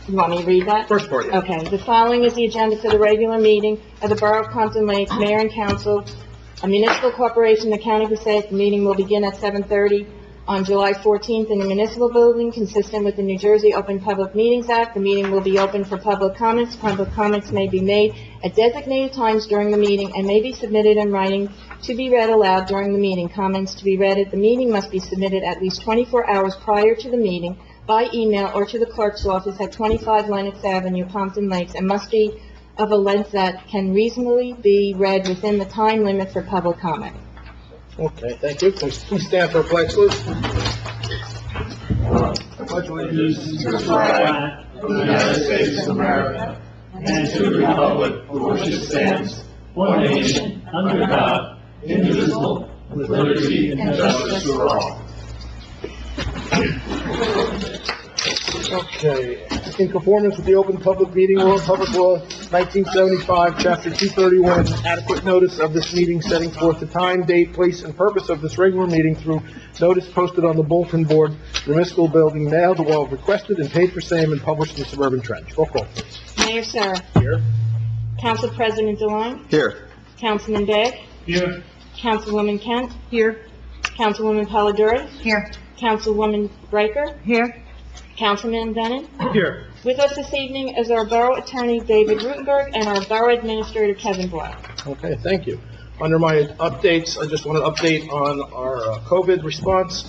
You want me to read that? First part, yeah. Okay, the following is the agenda for the regular meeting of the Borough of Pompton Lakes, Mayor and Council, a municipal corporation, the County of Passaic. The meeting will begin at 7:30 on July 14th in the municipal building, consistent with the New Jersey Open Public Meetings Act. The meeting will be open for public comments. Public comments may be made at designated times during the meeting and may be submitted in writing to be read aloud during the meeting. Comments to be read at the meeting must be submitted at least 24 hours prior to the meeting by email or to the clerk's office at 25 Lenox Avenue, Pompton Lakes, and must be of a length that can reasonably be read within the time limit for public comment. Okay, thank you. Please stand for a pledge, please. Pledge allegiance to the flag of the United States of America and to the republic for which it stands, one nation, under God, indivisible, with liberty and justice for all. Okay. In conformance with the Open Public Meeting Law, Public Law 1975, Chapter 231, adequate notice of this meeting setting forth the time, date, place, and purpose of this regular meeting through notice posted on the bulletin board, the municipal building, mailed while requested and paid for same, and published in Suburban Trench. Roll call, please. Mayor Sarah. Here. Council President DeLine. Here. Councilman Begg. Here. Councilwoman Kent. Here. Councilwoman Polidori. Here. Councilwoman Riker. Here. Councilman Bennett. Here. With us this evening is our Borough Attorney David Rutenberg and our Borough Administrator Kevin Boyle. Okay, thank you. Under my updates, I just want to update on our COVID response.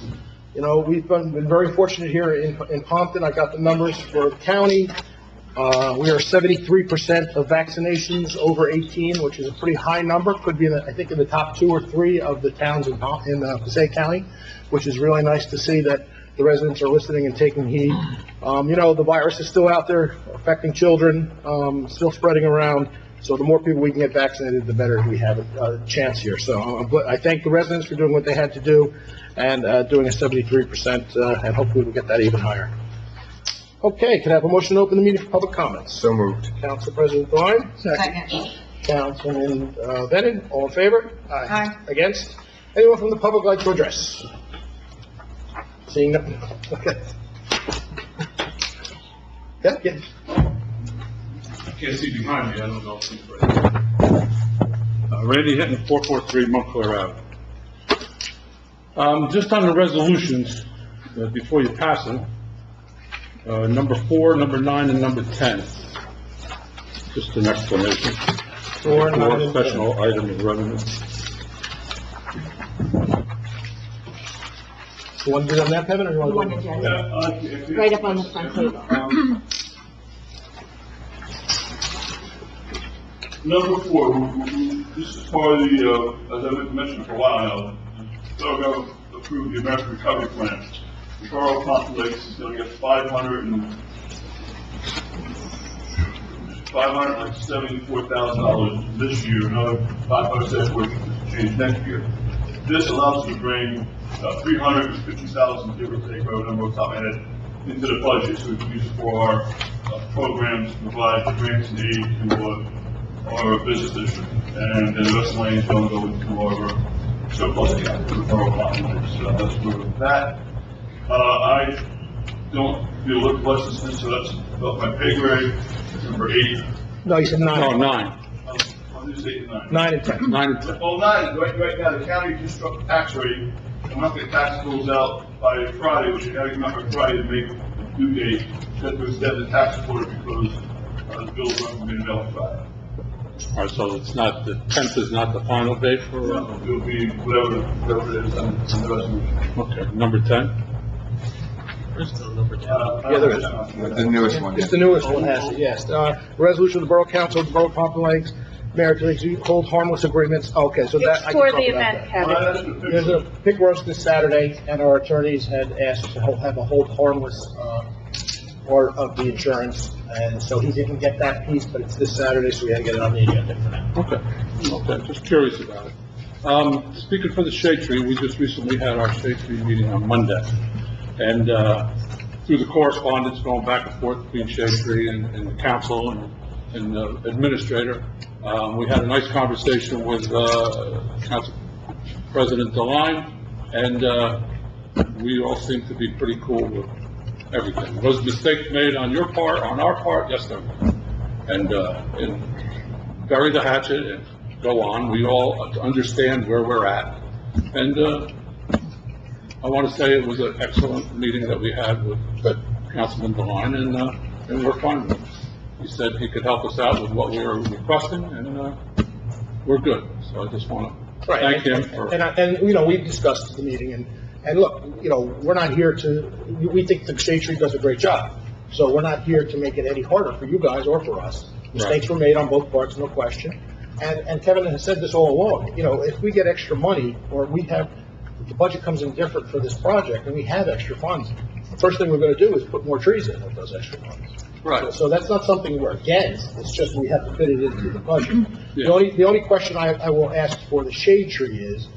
You know, we've been very fortunate here in Pompton. I got the numbers for the county. We are 73% of vaccinations over 18, which is a pretty high number. Could be, I think, in the top 2 or 3 of the towns in Passaic County, which is really nice to see that the residents are listening and taking heed. You know, the virus is still out there affecting children, still spreading around. So the more people we can get vaccinated, the better we have a chance here. So I thank the residents for doing what they had to do and doing a 73%, and hopefully we'll get that even higher. Okay, can I have a motion to open the meeting for public comments? So moved. Council President Devine? Second. Councilman Bennett, all in favor? Aye. Against? Anyone from the public like to address? Seeing none? Okay. Yeah, yeah. I can't see behind me, I don't know if he's ready. Randy Hinton, 443 Montclair Ave. Just on the resolutions, before you pass them, number 4, number 9, and number 10. Just an explanation. 4, 9, and 10. Special item of revenue. You want to do it on that, Kevin, or you want One to do it? agenda, right up on the front table. Number 4, this is part of the, as I've been mentioning for a while now, the federal government approved the American Recovery Plan. The Borough of Pompton Lakes is going to get $574,000 this year, another $574,000 change next year. This allows us to bring $350,000, give or take, whatever number off the top of my head, into the budget, so we can use it for our programs to provide grants and aid to our business district. And then the rest of the money is going to go into our surplus account for the Borough of Pompton Lakes. So that's for that. I don't feel a little less than this, so that's about my pay grade. Number 8. No, you said 9. No, 9. I'll do 8 and 9. 9 and 10. 9 and 10. Well, 9, right now, the county just struck the tax rate, and we're not getting tax bills out by Friday, which you gotta come out by Friday to make the due date, that was the tax quarter because the bills weren't being mailed Friday. All right, so it's not, the 10th is not the final date for, It'll be whatever it is on the resolution. okay, number 10? Yeah, there is. The newest one. It's the newest one, has it, yes. Resolution of the Borough Council of the Borough of Pompton Lakes, Mayor to hold harmless agreements. Okay, so that, It's I can for talk the about event, that. Kevin. There's a pig roast this Saturday, and our attorneys had asked to have a hold harmless part of the insurance, and so he didn't get that piece, but it's this Saturday, so we had to get it on the agenda for now. Okay, just curious about it. Speaking for the Shade Tree, we just recently had our Shade Tree meeting on Monday. And, through the correspondence going back and forth between Shade Tree and the council and the administrator, we had a nice conversation with, Council President DeLine, and, we all seem to be pretty cool with everything. Was mistakes made on your part, on our part? Yes, there were. And bury the hatchet and go on. We all understand where we're at. And I want to say it was an excellent meeting that we had with Councilman Devine, and we're fine with it. He said he could help us out with what we were requesting, and we're good. So I just want to thank him for... And we discussed the meeting, and look, we're not here to, we think the Shade Tree does a great job. So we're not here to make it any harder for you guys or for us. Mistakes were made on both parts, no question. And Kevin has said this all along, if we get extra money, or the budget comes in different for this project, and we have extra funds, the first thing we're going to do is put more trees in with those extra funds. Right. So that's not something we're against, it's just we have to fit it into the budget. Yeah. The only question I will ask for the Shade Tree is,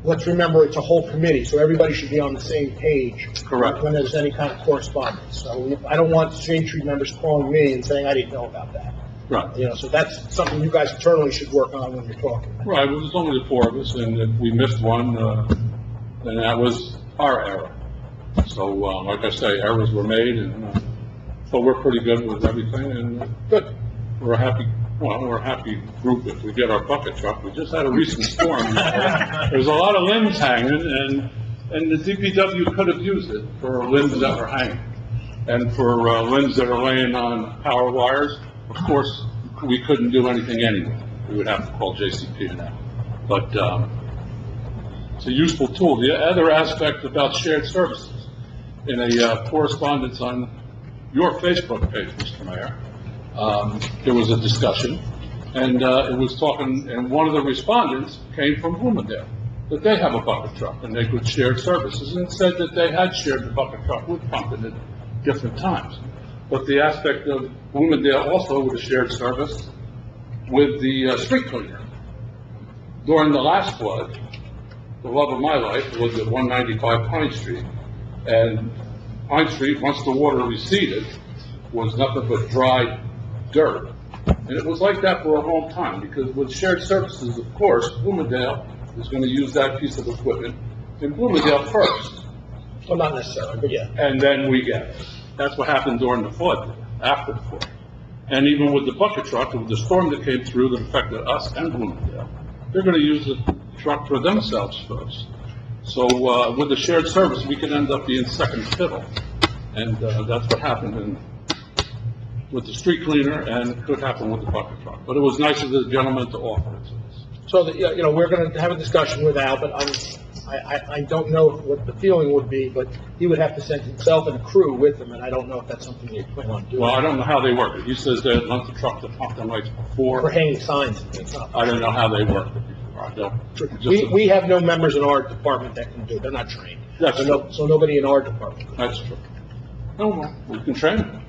let's remember it's a whole committee, so everybody should be on the same page. Correct. When there's any kind of correspondence. So I don't want Shade Tree members calling me and saying, I didn't know about that. Right. So that's something you guys internally should work on when you're talking. Right, well, there's only the four of us, and if we missed one, then that was our error. So, like I say, errors were made, and but we're pretty good with everything, and good. We're a happy group if we get our bucket truck. We just had a recent storm. There's a lot of limbs hanging, and the DPW could have used it for limbs that were hanging, and for limbs that are laying on power wires. Of course, we couldn't do anything anyway. We would have to call JCP now. But it's a useful tool. The other aspect about shared services, in a correspondence on your Facebook page, Mr. Mayor, there was a discussion, and it was talking, and one of the respondents came from Bloomingdale, that they have a bucket truck, and they could share services, and said that they had shared the bucket truck with Pompton at different times. But the aspect of Bloomingdale also with a shared service with the street cleaner. During the last flood, the love of my life was at 195 Pine Street. And Pine Street, once the water receded, was nothing but dry dirt. And it was like that for a long time, because with shared services, of course, Bloomingdale is going to use that piece of equipment in Bloomingdale first. Well, not necessarily, but yeah. And then we get it. That's what happened during the flood, after the flood. And even with the bucket truck, with the storm that came through that affected us and Bloomingdale, they're going to use the truck for themselves first. So with the shared service, we could end up being second fiddle. And that's what happened with the street cleaner, and could happen with the bucket truck. But it was nice of the gentleman to offer it to us. So, we're going to have a discussion with Al, but I don't know what the feeling would be, but he would have to send himself and a crew with him, and I don't know if that's something they plan on doing. Well, I don't know how they work it. He says they had lent the truck to Pompton Lights before. For hanging signs and things. I don't know how they work it before. I don't. We have no members in our department that can do it. They're not trained. That's true. So nobody in our department, That's true. No, well, we can train them.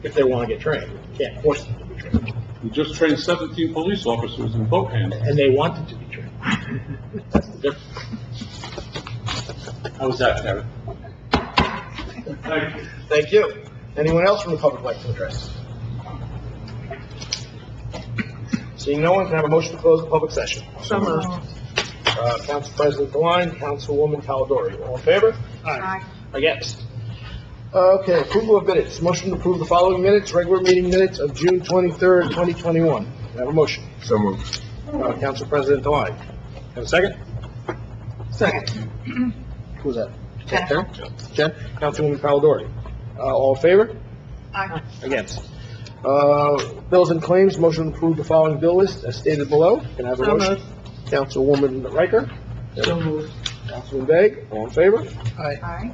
if they want to get trained. We can't force them to be trained. We just trained 17 police officers in boat handling. And they wanted to be trained. That's the difference. How was that, Terry? Thank you. Thank you. Anyone else from the public like to address? Seeing no one, can I have a motion to close the public session? So moved. Council President Devine, Councilwoman Caladori, all in favor? Aye. Against? Okay, approval of minutes. Motion to approve the following minutes, regular meeting minutes of June 23rd, 2021. Can I have a motion? So moved. Council President Devine. Have a second? Second. Who was that? Jennifer. Jen? Councilwoman Caladori. All in favor? Aye. Against? Bills and claims, motion to approve the following bill list as stated below. Can I have a So motion? Councilwoman Riker? So moved. Councilman Begg, all in favor? Aye.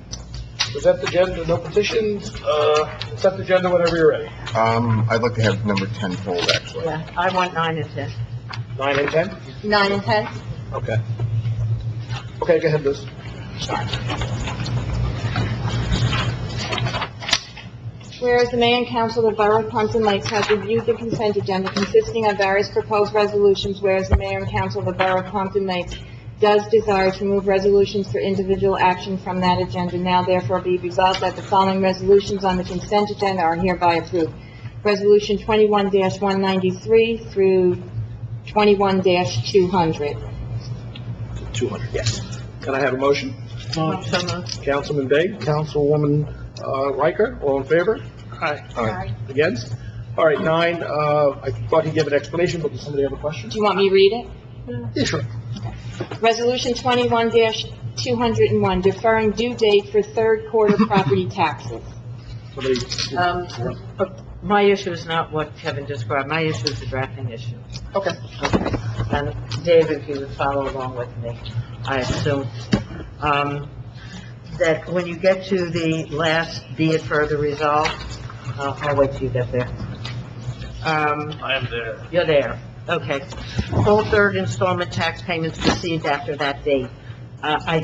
Present the agenda, no petitions, accept the agenda whenever you're ready. I'd like to have number 10 pulled, actually. Yeah, I want 9 and 10. 9 and 10? 9 and 10? Okay. Okay, go ahead, Liz. Whereas the Mayor and Council of the Borough of Pompton Lakes has reviewed the consent agenda consisting of various proposed resolutions, whereas the Mayor and Council of the Borough of Pompton Lakes does desire to move resolutions for individual action from that agenda, now therefore be resolved that the following resolutions on the consent agenda are hereby approved. Resolution 21-193 through 21-200. 200, yes. Can I have a motion? So moved. Councilman Begg, Councilwoman Riker, all in favor? Aye. Against? All right, 9, I thought he'd give an explanation, but does somebody have a question? Do you want me to read it? Yeah, sure. Resolution 21-201, deferring due date for third quarter property taxes. Somebody, My issue is not what Kevin described. My issue is the drafting issue. okay. Okay. And David, if you would follow along with me, I assume, that when you get to the last, be it further resolved, I'll wait till you get there. I am there. You're there. Okay. All third installment tax payments received after that date. I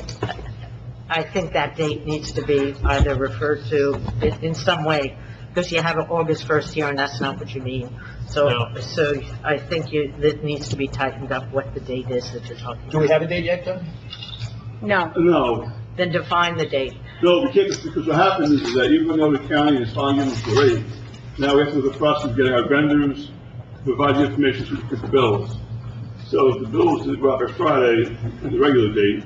think that date needs to be either referred to in some way, because you have an August 1st here, and that's not what you mean. So I think it needs to be tightened up what the date is that you're talking Do we about. have a date yet, Kevin? No, No, then define the date. no, we can't, because what happens is that even though the county is filing them for rate, now we have to go through the process of getting our vendors to provide the information to the bills. So if the bills go out by Friday, the regular date,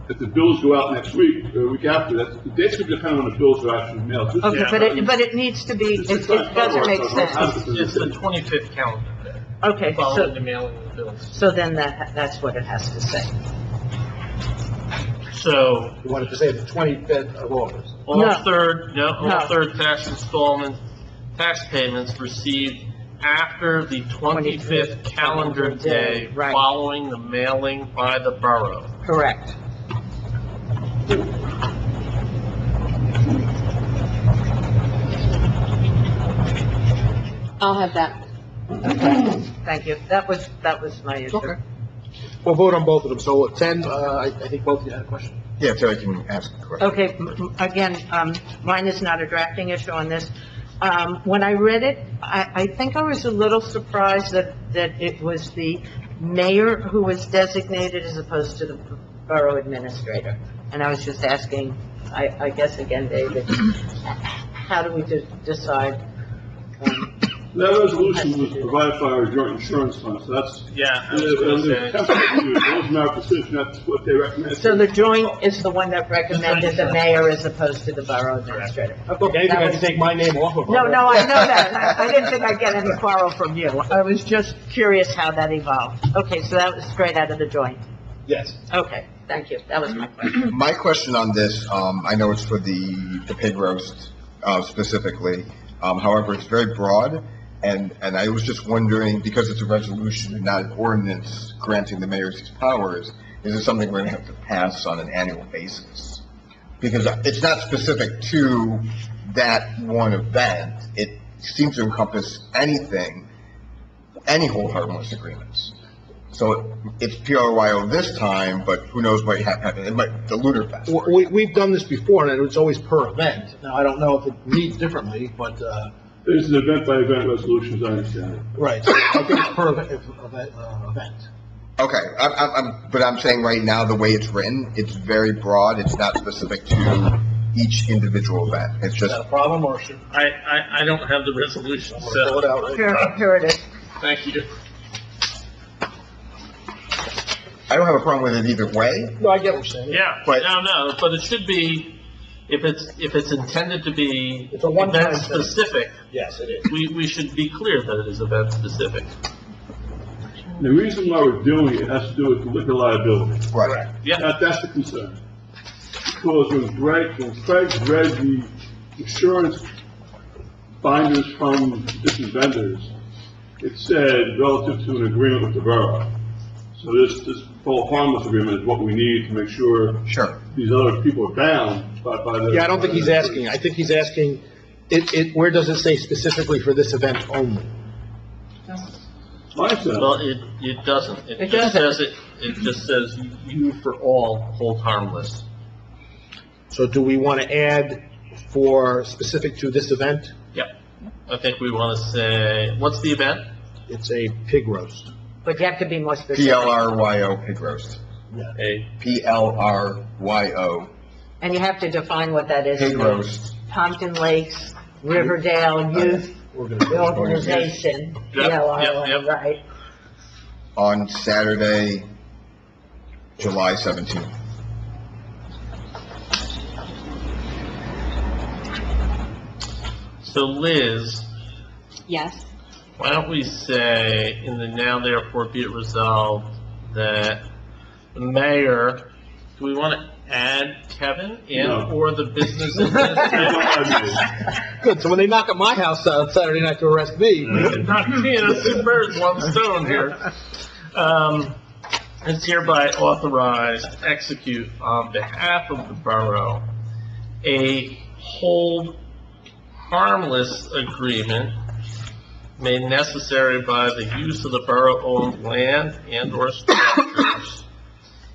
if the bills go out next week, or the week after, the dates will depend on when the bills are actually mailed. Okay, but it needs to be, it doesn't make sense. It's the 25th calendar day, Okay, following the mailing of the bills. so then that's what it has to say. So, We wanted to say the 25th of August. all No. third No. tax installment, tax payments received after the 25th calendar day Right. following the mailing by the borough. Correct. I'll have that. Thank you. That was my issue. Okay. We'll vote on both of them. So 10, I think both of you had a question. Yeah, so I can ask a question. Okay, again, mine is not a drafting issue on this. When I read it, I think I was a little surprised that it was the mayor who was designated as opposed to the borough administrator. And I was just asking, I guess again, David, how do we decide? That resolution was provided by our joint insurance fund, so that's, Yeah, I and was gonna the say. council, it wasn't our decision, that's what they recommended. So the joint is the one that recommended the mayor as opposed to the borough administrator? Look, anything I can take my name off of. No, I know that. I didn't think I'd get any quarrel from you. I was just curious how that evolved. Okay, so that was straight out of the joint. Yes. Okay, thank you. That was my question. My question on this, I know it's for the pig roast, specifically. However, it's very broad, and I was just wondering, because it's a resolution and not an ordinance granting the mayor these powers, is it something we're gonna have to pass on an annual basis? Because it's not specific to that one event. It seems to encompass anything, any hold harmless agreements. So it's PRYO this time, but who knows what happens, it might, the Lunar Fest. We've done this before, and it's always per event. Now, I don't know if it reads differently, but, It's an event-by-event resolution, as I understand it. right. I think it's per event. Okay, but I'm saying right now, the way it's written, it's very broad, it's not specific to each individual event. It's Is just, that a problem, or should I don't have the resolution, we fill it so, out? Right? Here it is. thank you. I don't have a problem with it either way. No, I get what you're saying. Yeah, But- no, but it should be, if it's intended to be It's a one-time event thing. specific, Yes, it is. we should be clear that it is event specific. The reason why we're doing it has to do with the liquor liability. Right. Yeah, That's the concern. Because when Craig read the insurance binders from different vendors, it said relative to an agreement with the borough. So this whole harmless agreement is what we need to make sure Sure. these other people are bound by the... Yeah, I don't think he's asking. I think he's asking, where does it say specifically for this event only? I said, well, it doesn't. It It just doesn't. says, it just says you for all hold harmless. So do we want to add for specific to this event? Yep. I think we want to say, what's the event? It's a pig roast. But you have to be more specific. PLRYO pig roast. A PLRYO And you have to define what that is. pig roast. Pompton Lakes, Riverdale Youth Organization, Yep, PLRO, yep. right? On Saturday, July 17th. So Liz, Yes. why don't we say, in the now therefore be it resolved, that the mayor, do we want to add Kevin in, No. or the business administrator? Good, so when they knock at my house Saturday night to arrest me, Not two birds, one stone here. Is hereby authorized to execute on behalf of the borough a hold harmless agreement made necessary by the use of the borough-owned land and/or structures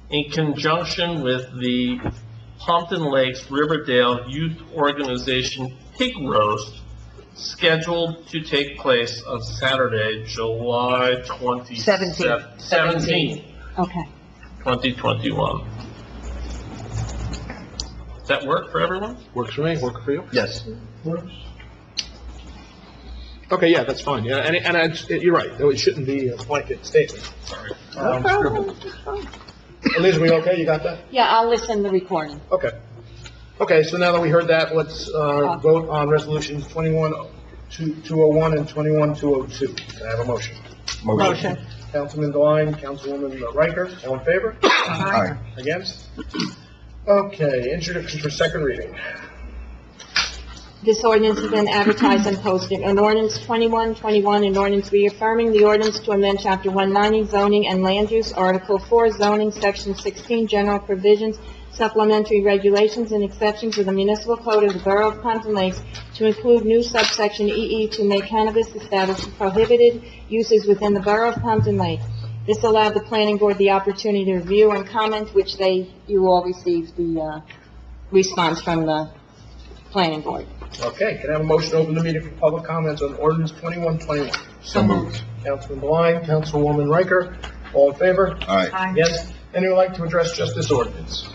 in conjunction with the Pompton Lakes Riverdale Youth Organization Pig Roast, scheduled to take place on Saturday, July 17th, Okay. 2021. Does that work for everyone? works for me, work for you? Yes. Okay, yeah, that's fine, yeah, you're right, it shouldn't be a blanket statement. Sorry. Liz, we okay, you got that? Yeah, I'll listen to the recording. Okay. Okay, so now that we heard that, let's, vote on resolutions 21-201 and 21-202. Can I have a motion? Motion. Councilman Devine, Councilwoman Riker, all in favor? Aye. Against? Okay, introduction for second reading. This ordinance has been advertised and posted. An ordinance 2121, an ordinance reaffirming the ordinance to amend Chapter 190 zoning and land use, Article 4 zoning, Section 16 general provisions, supplementary regulations and exceptions of the municipal code of the Borough of Pompton Lakes to include new subsection EE to make cannabis established prohibited uses within the Borough of Pompton Lakes. This allowed the planning board the opportunity to review and comment, which you all received the response from the planning board. Okay, can I have a motion to open the meeting for public comments on ordinance 2121? So moved. Councilman Devine, Councilwoman Riker, all in favor? Aye. Against? Anyone like to address just this ordinance?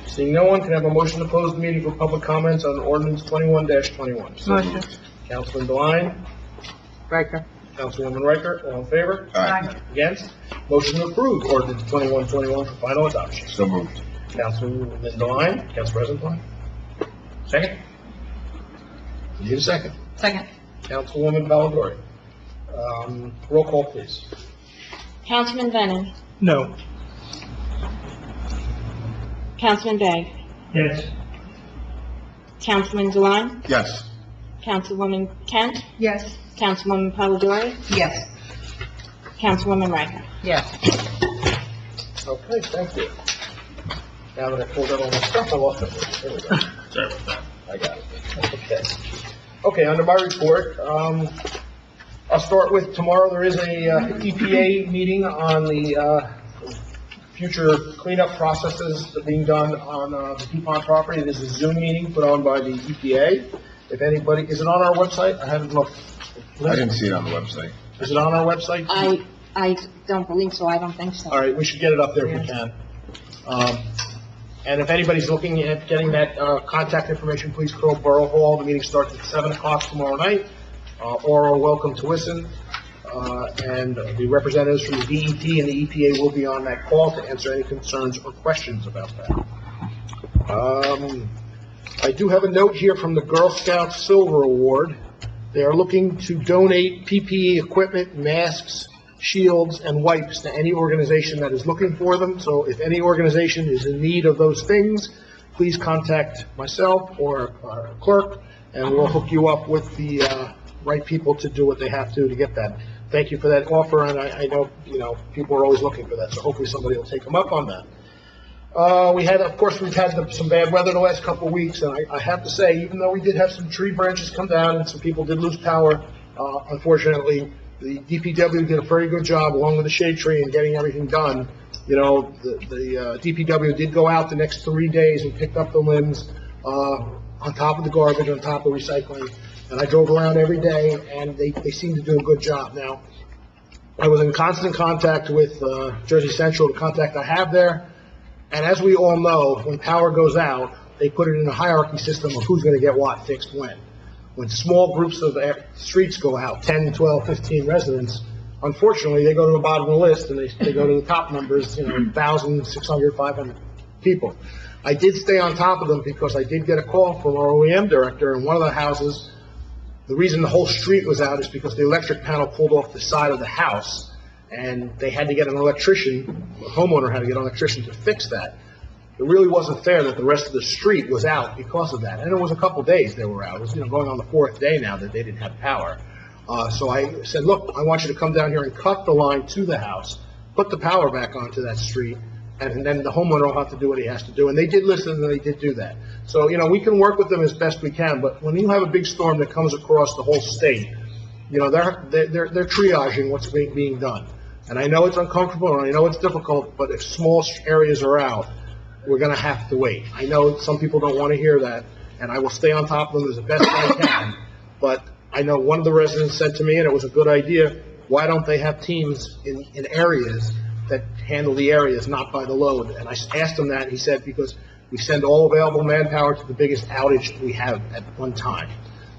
Seeing no one, can I have a motion to close the meeting for public comments on ordinance 21-21? Motion. Councilman Devine, Riker. Councilwoman Riker, all in favor? Aye. Against? Motion to approve ordinance 2121 for final adoption. So moved. Councilman Devine, Council President Devine. Second? Need a second. Second. Councilwoman Valadori. Roll call, please. Councilman Brennan. No. Councilman Begg. Yes. Councilman Deline. Yes. Councilwoman Kent. Yes. Councilwoman Polidori. Yes. Councilwoman Riker. Yes. Okay, thank you. Now that I pulled out all my stuff, I lost it. There we go. Sorry about that. I got it. Okay. Okay, under my report, I'll start with tomorrow. There is a EPA meeting on the future cleanup processes that are being done on the DuPont property. It is a Zoom meeting put on by the EPA. If anybody, is it on our website? I haven't looked. I didn't see it on the website. Is it on our website? I don't believe so. I don't think so. All right, we should get it up there if we can. And if anybody's looking at getting that contact information, please call Borough Hall. The meeting starts at 7 o'clock tomorrow night. Or are welcome to listen. And the representatives from the DEP and the EPA will be on that call to answer any concerns or questions about that. I do have a note here from the Girl Scouts Silver Award. They are looking to donate PPE equipment, masks, shields, and wipes to any organization that is looking for them. So if any organization is in need of those things, please contact myself or our clerk, and we'll hook you up with the right people to do what they have to get that. Thank you for that offer, and I know, people are always looking for that, so hopefully somebody will take them up on that. We've had some bad weather the last couple of weeks, and I have to say, even though we did have some tree branches come down and some people did lose power, unfortunately, the DPW did a very good job, along with the shade tree, in getting everything done. The DPW did go out the next 3 days and picked up the limbs on top of the garbage, on top of recycling. And I drove around every day, and they seem to do a good job. Now, I was in constant contact with Jersey Central, the contact I have there. And as we all know, when power goes out, they put it in a hierarchy system of who's going to get what fixed when. When small groups of streets go out, 10, 12, 15 residents, unfortunately, they go to the bottom of the list, and they go to the top numbers, 1,000, 600, 500 people. I did stay on top of them because I did get a call from our OEM director in one of the houses. The reason the whole street was out is because the electric panel pulled off the side of the house, and they had to get an electrician, the homeowner had to get an electrician to fix that. It really wasn't fair that the rest of the street was out because of that, and it was a couple days they were out. It was, going on the 4th day now that they didn't have power. So I said, look, I want you to come down here and cut the line to the house, put the power back onto that street, and then the homeowner will have to do what he has to do. And they did listen, and they did do that. So, we can work with them as best we can, but when you have a big storm that comes across the whole state, they're triaging what's being done. And I know it's uncomfortable, and I know it's difficult, but if small areas are out, we're going to have to wait. I know some people don't want to hear that, and I will stay on top of them as best I can. But I know one of the residents said to me, and it was a good idea, why don't they have teams in areas that handle the areas, not by the load? And I asked him that, and he said, because we send all available manpower to the biggest outage we have at one time,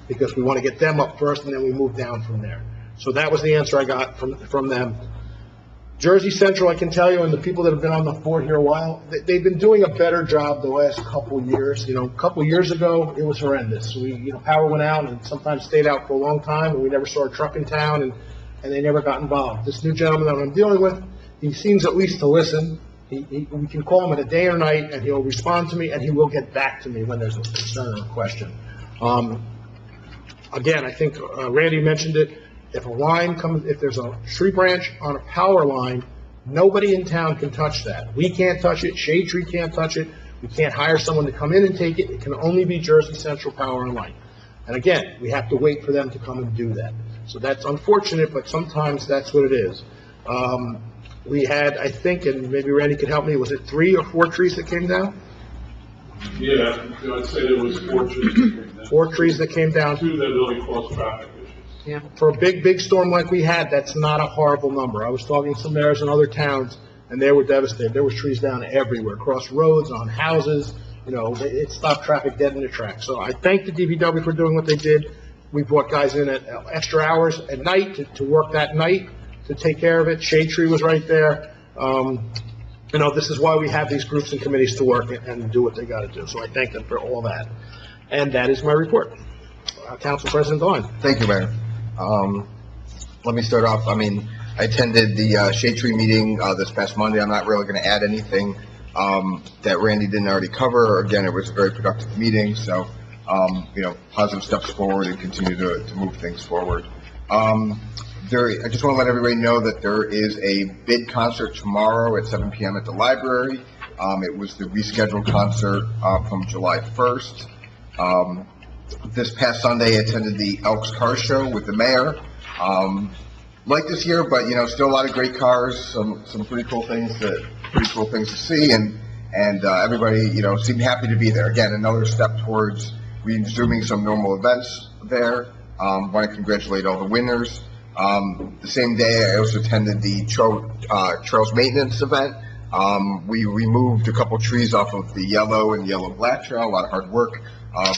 because we want to get them up first, and then we move down from there. So that was the answer I got from them. Jersey Central, I can tell you, and the people that have been on the board here a while, they've been doing a better job the last couple years. A couple years ago, it was horrendous. Power went out and sometimes stayed out for a long time, and we never saw a truck in town, and they never got involved. This new gentleman that I'm dealing with, he seems at least to listen. We can call him in a day or night, and he'll respond to me, and he will get back to me when there's a concern or a question. Again, I think Randy mentioned it. If a line comes, if there's a tree branch on a power line, nobody in town can touch that. We can't touch it. Shade Tree can't touch it. We can't hire someone to come in and take it. It can only be Jersey Central Power and Light. And again, we have to wait for them to come and do that. So that's unfortunate, but sometimes that's what it is. We had, I think, and maybe Randy could help me, was it 3 or 4 trees that came down? Yeah, I'd say there was 4 trees that came down. 4 trees that came down. 2 that really caused traffic issues. Yeah. For a big storm like we had, that's not a horrible number. I was talking to some mayors in other towns, and they were devastated. There was trees down everywhere, across roads, on houses. It stopped traffic dead in the tracks. So I thank the DPW for doing what they did. We brought guys in at extra hours at night to work that night to take care of it. Shade Tree was right there. This is why we have these groups and committees to work and do what they got to do. So I thank them for all that. And that is my report. Council President Dolan. Thank you, Mayor. Let me start off. I attended the Shade Tree meeting this past Monday. I'm not really going to add anything that Randy didn't already cover. Again, it was a very productive meeting, so positive steps forward and continue to move things forward. I just want to let everybody know that there is a bid concert tomorrow at 7 p.m. at the library. It was the rescheduled concert from July 1st. This past Sunday, I attended the Elks Car Show with the mayor. Like this year, but still a lot of great cars, some pretty cool things to see, and everybody seemed happy to be there. Again, another step towards resuming some normal events there. Want to congratulate all the winners. The same day, I also attended the trails maintenance event. We removed a couple trees off of the yellow and yellow-black trail. A lot of hard work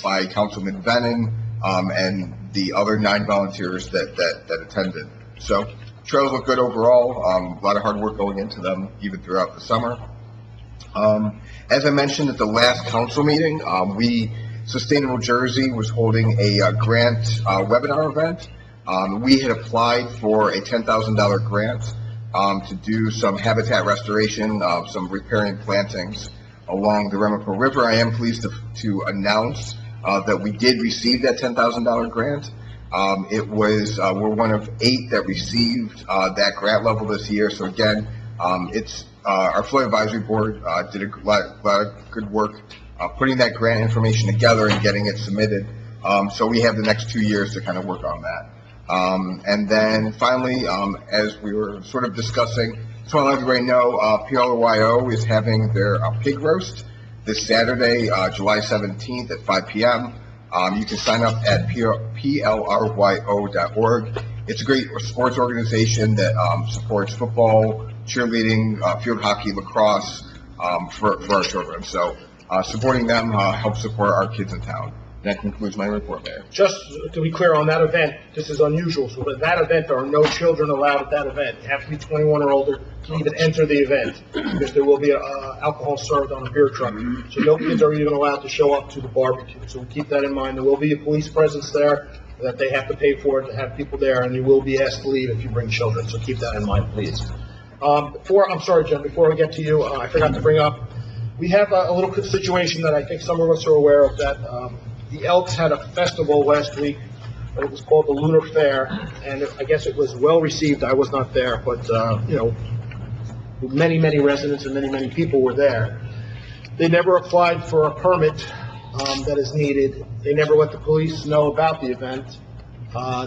by Councilman Vennon and the other 9 volunteers that attended. So trails look good overall. A lot of hard work going into them even throughout the summer. As I mentioned at the last council meeting, Sustainable Jersey was holding a grant webinar event. We had applied for a $10,000 grant to do some habitat restoration, some riparian plantings along the Ramapo River. I am pleased to announce that we did receive that $10,000 grant. We're one of 8 that received that grant level this year. So again, our Flood Advisory Board did a lot of good work putting that grant information together and getting it submitted. So we have the next 2 years to kind of work on that. And then finally, as we were sort of discussing, just want to let everybody know, PLRYO is having their pig roast this Saturday, July 17th at 5 p.m. You can sign up at plryo.org. It's a great sports organization that supports football, cheerleading, field hockey, lacrosse for our children. So supporting them helps support our kids in town. That concludes my report, Mayor. Just to be clear on that event, this is unusual, so at that event, there are no children allowed at that event. You have to be 21 or older to even enter the event, because there will be alcohol served on a beer truck. So no kids are even allowed to show up to the barbecue, so we keep that in mind. There will be a police presence there, that they have to pay for it to have people there, and you will be asked to leave if you bring children, so keep that in mind, please. I'm sorry, Jim, before I get to you, I forgot to bring up, we have a little situation that I think some of us are aware of, that the Elks had a festival last week. It was called the Lunar Fair, and I guess it was well received. I was not there, but, many, many residents and many, many people were there. They never applied for a permit that is needed. They never let the police know about the event.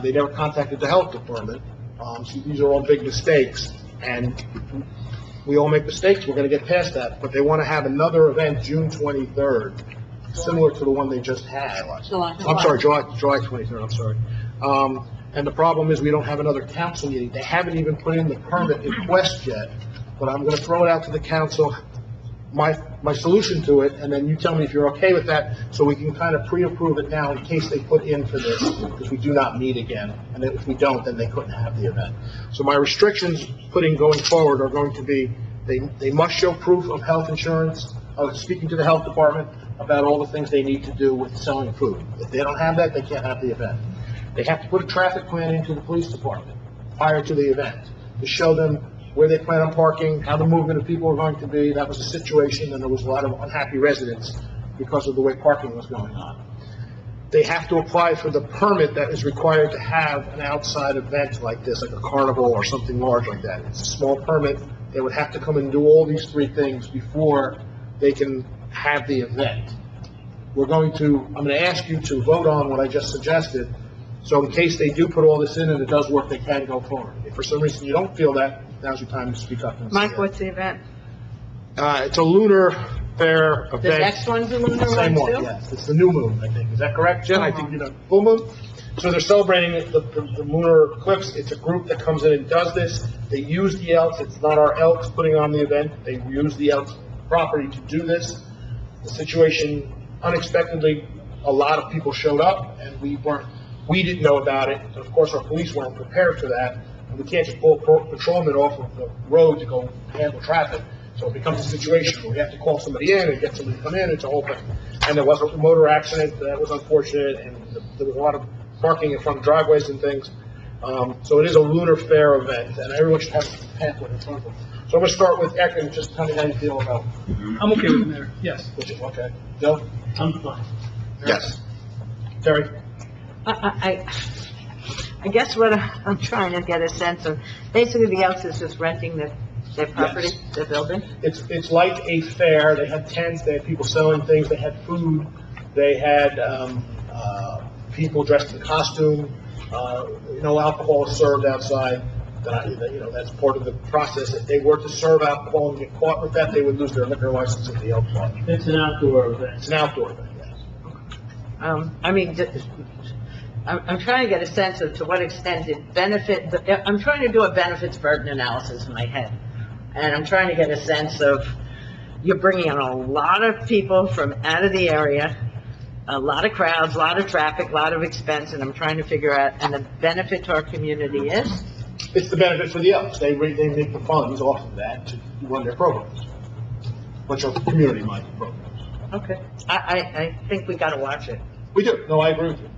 They never contacted the health department. So these are all big mistakes, and we all make mistakes. We're going to get past that, but they want to have another event June 23rd. Similar to the one they just had. July 23rd, I'm sorry. And the problem is we don't have another council meeting. They haven't even put in the permit request yet, but I'm going to throw it out to the council, my solution to it, and then you tell me if you're okay with that, so we can kind of pre-approve it now in case they put in for this, because we do not meet again, and if we don't, then they couldn't have the event. So my restrictions going forward are going to be, they must show proof of health insurance, of speaking to the health department about all the things they need to do with selling food. If they don't have that, they can't have the event. They have to put a traffic plan into the police department prior to the event to show them where they plan on parking, how the movement of people are going to be. That was a situation, and there was a lot of unhappy residents because of the way parking was going on. They have to apply for the permit that is required to have an outside event like this, like a carnival or something large like that. It's a small permit. They would have to come and do all these three things before they can have the event. I'm going to ask you to vote on what I just suggested, so in case they do put all this in and it does work, they can go forward. If for some reason you don't feel that, now's your time to speak up. And Mike, say what's the event? it's a Lunar Fair event. The next one's a lunar Same one one, too? yes. It's the new moon, I think. Is that correct, Jen? I think you know, full moon? So they're celebrating the lunar eclipse. It's a group that comes in and does this. They use the Elks. It's not our Elks putting on the event. They use the Elks property to do this. The situation, unexpectedly, a lot of people showed up, and we didn't know about it. And of course, our police weren't prepared for that. And we can't just pull patrolmen off of the road to go handle traffic. So it becomes a situation where we have to call somebody in and get somebody to come in. It's a whole thing. And there was a motor accident that was unfortunate, and there was a lot of parking in front of driveways and things. So it is a Lunar Fair event, and everyone should have a pamphlet in front of them. So I'm going to start with Eck, and just tell me how you feel about it. I'm okay with it, Mayor, yes, Okay. Joe? I'm fine. Yes. Terry? I guess what I'm trying to get a sense of, basically the Elks is just renting their property, Yes. their building? It's like a fair. They had tents, they had people selling things, they had food, they had people dressed in costume, alcohol is served outside. That's part of the process. If they were to serve alcohol and get caught with that, they would lose their liquor license at the Elk Club. It's an outdoor event. It's an outdoor event, yes. I'm trying to get a sense of to what extent it benefit, I'm trying to do a benefits burden analysis in my head. And I'm trying to get a sense of, you're bringing in a lot of people from out of the area, a lot of crowds, a lot of traffic, a lot of expense, and I'm trying to figure out, and the benefit to our community is? It's the benefit for the Elks. They make the funds off of that to run their programs, which are community-minded programs. Okay. I think we gotta watch it. We do. No, I agree with you.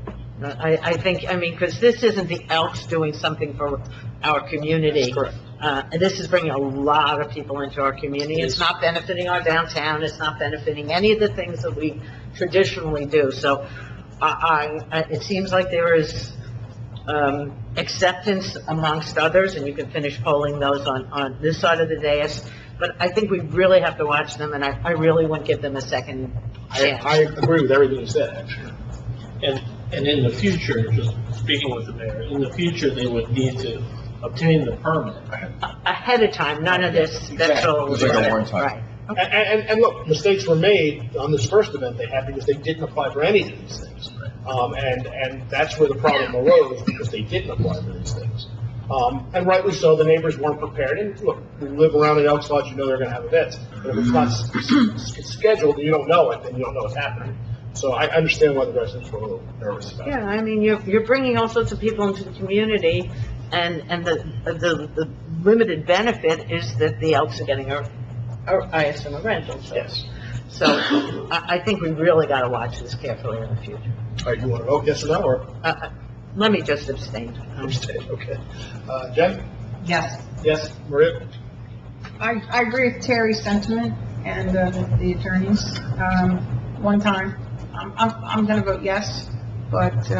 I think, because this isn't the Elks doing something for our community. That's correct. This is bringing a lot of people into our community. It's not benefiting our downtown, it's not benefiting any of the things that we traditionally do. So, it seems like there is, acceptance amongst others, and you can finish polling those on this side of the dais. But I think we really have to watch them, and I really wouldn't give them a second chance. I agree with everything you said, actually. And in the future, just speaking with the mayor, in the future, they would need to obtain the permit. Ahead of time, none of this special. It's like a one-time. Right. And look, mistakes were made on this first event they had because they didn't apply for any of these things. And that's where the problem arose, because they didn't apply for these things. And rightly so, the neighbors weren't prepared. And look, when you live around the Elks Lodge, you know they're going to have events. But if it's not scheduled and you don't know it, then you don't know what's happening. So I understand why the residents were a little nervous about it. Yeah, I mean, you're bringing all sorts of people into the community, and the limited benefit is that the Elks are getting I assume, a rental, so. Yes. So, I think we really gotta watch this carefully in the future. All right, you want to vote yes or no, or Let me just abstain. abstain? Okay. Jen? Yes. Yes. Maria? I agree with Terry's sentiment and the attorneys. One time, I'm going to vote yes, but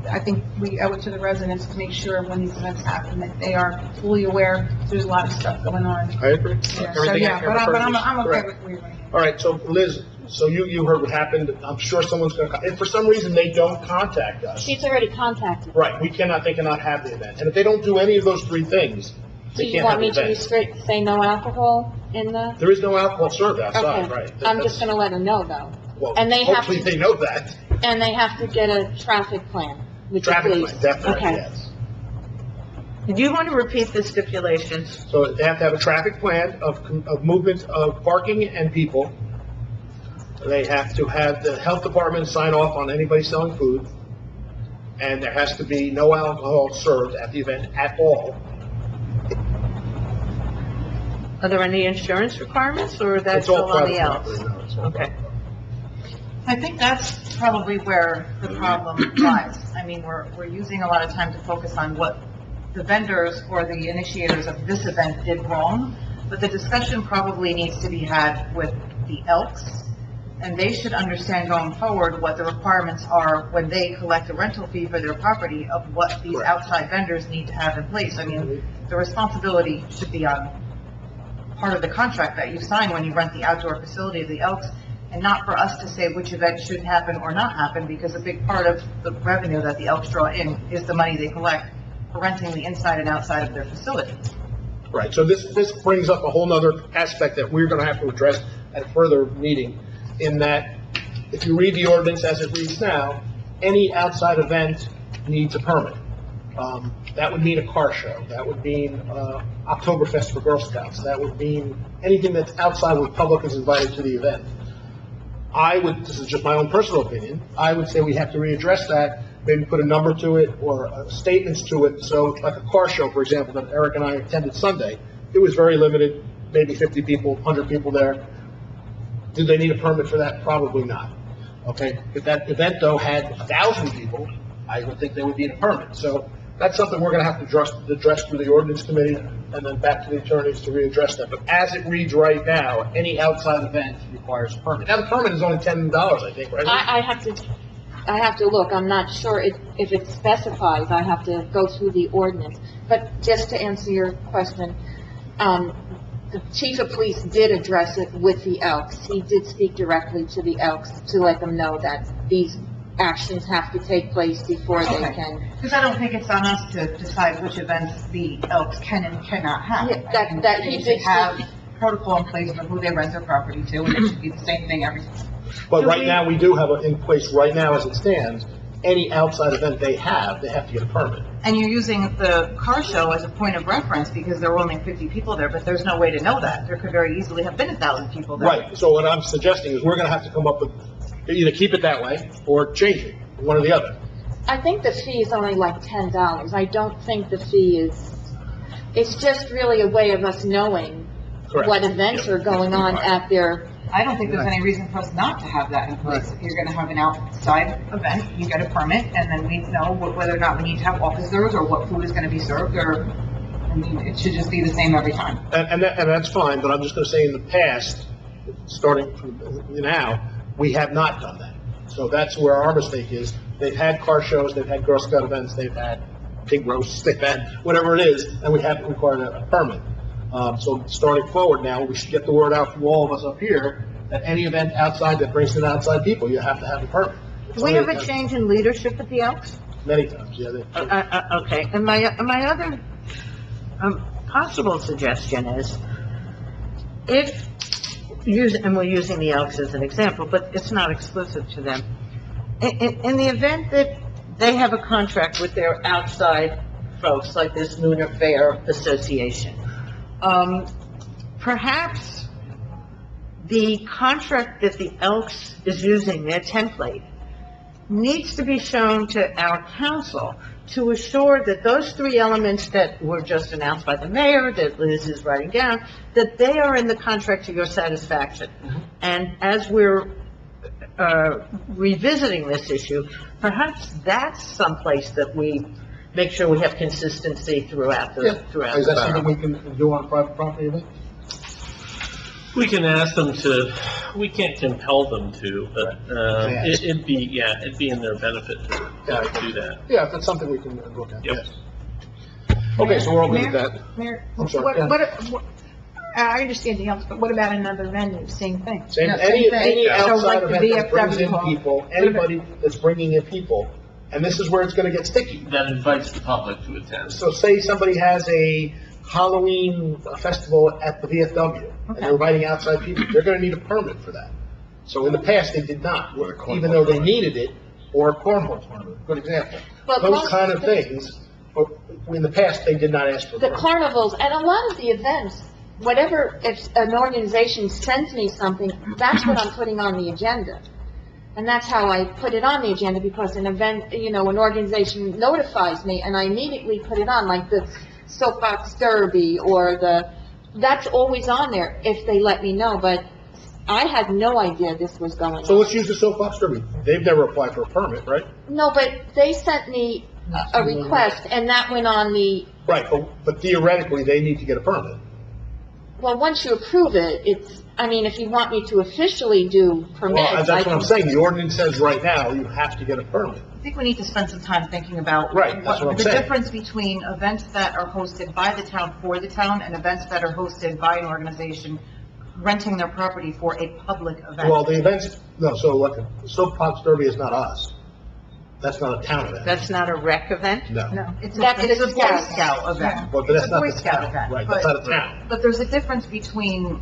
I think we owe it to the residents to make sure when these events happen that they are fully aware there's a lot of stuff going on. I agree. Yeah, so Everything yeah, I but heard I'm okay correct. with where you're going. All right, so Liz, so you heard what happened. I'm sure someone's going to, if for some reason they don't contact us, She's already contacted. right, they cannot have the event. And if they don't do any of those three things, Do they you can't want have me the to event. restrict, say no alcohol in the? There is no alcohol served outside, Okay. right? I'm just gonna let her know though. Well, and they have hopefully to- they know that. And they have to get a traffic plan with the Traffic police. plan, definitely, Okay. yes. Do you want to repeat the stipulations? So they have to have a traffic plan of movement of parking and people. They have to have the health department sign off on anybody selling food. And there has to be no alcohol served at the event at all. Are there any insurance requirements, or that's It's all all on private the Elks? property, no, it's all Okay. I think that's probably where the problem lies. I mean, we're using a lot of time to focus on what the vendors or the initiators of this event did wrong, but the discussion probably needs to be had with the Elks, and they should understand going forward what the requirements are when they collect a rental fee for their property of what these Correct. outside vendors need to have in place. I mean, the responsibility should be on part of the contract that you sign when you rent the outdoor facility of the Elks, and not for us to say which event should happen or not happen, because a big part of the revenue that the Elks draw in is the money they collect for renting the inside and outside of their facility. Right, so this brings up a whole nother aspect that we're gonna have to address at a further meeting, in that if you read the ordinance as it reads now, any outside event needs a permit. That would mean a car show, that would mean, Oktoberfest for Girl Scouts, that would mean anything that's outside where the public is invited to the event. This is just my own personal opinion, I would say we have to readdress that, maybe put a number to it or statements to it. So like a car show, for example, that Eric and I attended Sunday, it was very limited, maybe 50 people, 100 people there. Do they need a permit for that? Probably not. Okay, if that event though had 1,000 people, I would think they would need a permit. So that's something we're gonna have to address through the ordinance committee and then back to the attorneys to readdress that. But as it reads right now, any outside event requires a permit. Now, the permit is only $10, I think, right? I have to look, I'm not sure if it specifies, I have to go through the ordinance. But just to answer your question, the chief of police did address it with the Elks. He did speak directly to the Elks to let them know that these actions have to take place before they Okay. can. Because I don't think it's on us to decide which events the Elks can and cannot have. Yeah, I think that they he should did have protocol in place for who they rent their property to, and it should be the same thing every time. But right now, we do have it in place right now as it stands. Any outside event they have to get a permit. And you're using the car show as a point of reference because there were only 50 people there, but there's no way to know that. There could very easily have been 1,000 people there. Right, so what I'm suggesting is we're gonna have to come up with, either keep it that way or change it, one or the other. I think the fee is only like $10. I don't think the fee it's just really a way of us knowing Correct. what events Yep. are going on at their, I don't think there's any reason for us not to have that in place. If you're going to have an outside event, you get a permit, and then we know whether or not we need to have officers or what food is going to be served, or, I mean, it should just be the same every time. And that's fine, but I'm just gonna say in the past, starting from now, we have not done that. So that's where our mistake is. They've had car shows, they've had Girl Scout events, they've had pig roasts, they've had whatever it is, and we haven't required a permit. So starting forward now, we should get the word out from all of us up here that any event outside that brings in outside people, you have to have a permit. Do we have a change in leadership at the Elks? Many times, yeah. Okay, and my other possible suggestion is, and we're using the Elks as an example, but it's not exclusive to them. In the event that they have a contract with their outside folks, like this Lunar Fair Association, perhaps the contract that the Elks is using, their template, needs to be shown to our council to assure that those three elements that were just announced by the mayor, that Liz is writing down, that they are in the contract to your satisfaction. And as we're revisiting this issue, perhaps that's someplace that we make sure we have consistency throughout the Is that something borough. we can do on private property, you think? We can ask them to, we can't compel them to, but, it'd be in their benefit to do that. Yeah, if that's something we can look at, Yep. yes. Okay, so we're all good with that. Mayor, I'm sorry, what, yeah. what, I understand the else, but what about another venue? Same thing. Same, No, any thing. So outside like the event that brings in VFW hall. people, anybody that's bringing in people, and this is where it's gonna get sticky. That invites the public to attend. So say somebody has a Halloween festival at the VFW, and they're inviting outside people, they're gonna need a permit for that. So in the past, they did not, Or a cornhole even though they tournament. needed it, or a cornhole tournament, good example. Well, Those most- kind of things, but in the past, they did not ask for The permit. carnivals, and a lot of the events, whatever, if an organization sends me something, that's what I'm putting on the agenda. And that's how I put it on the agenda, because an event, an organization notifies me, and I immediately put it on, like the soapbox derby, or that's always on there, if they let me know, but I had no idea this was going So on. let's use the soapbox derby. They've never applied for a permit, right? No, but they sent me a request, and that went on the, Right, but theoretically, they need to get a permit. well, once you approve it, if you want me to officially do permits, Well, I that's what can. I'm saying, the ordinance says right now, you have to get a permit. I think we need to spend some time thinking about Right, that's what I'm the saying. difference between events that are hosted by the town for the town and events that are hosted by an organization renting their property for a public event. Well, the events, no, so like, the soapbox derby is not us. That's not a town event. That's not a rec event? No. No, it's That's it's the a Boy Scouts. Scout event. But that's It's a not Boy the Scout town. event. Right, that's But- not a town. But there's a difference between,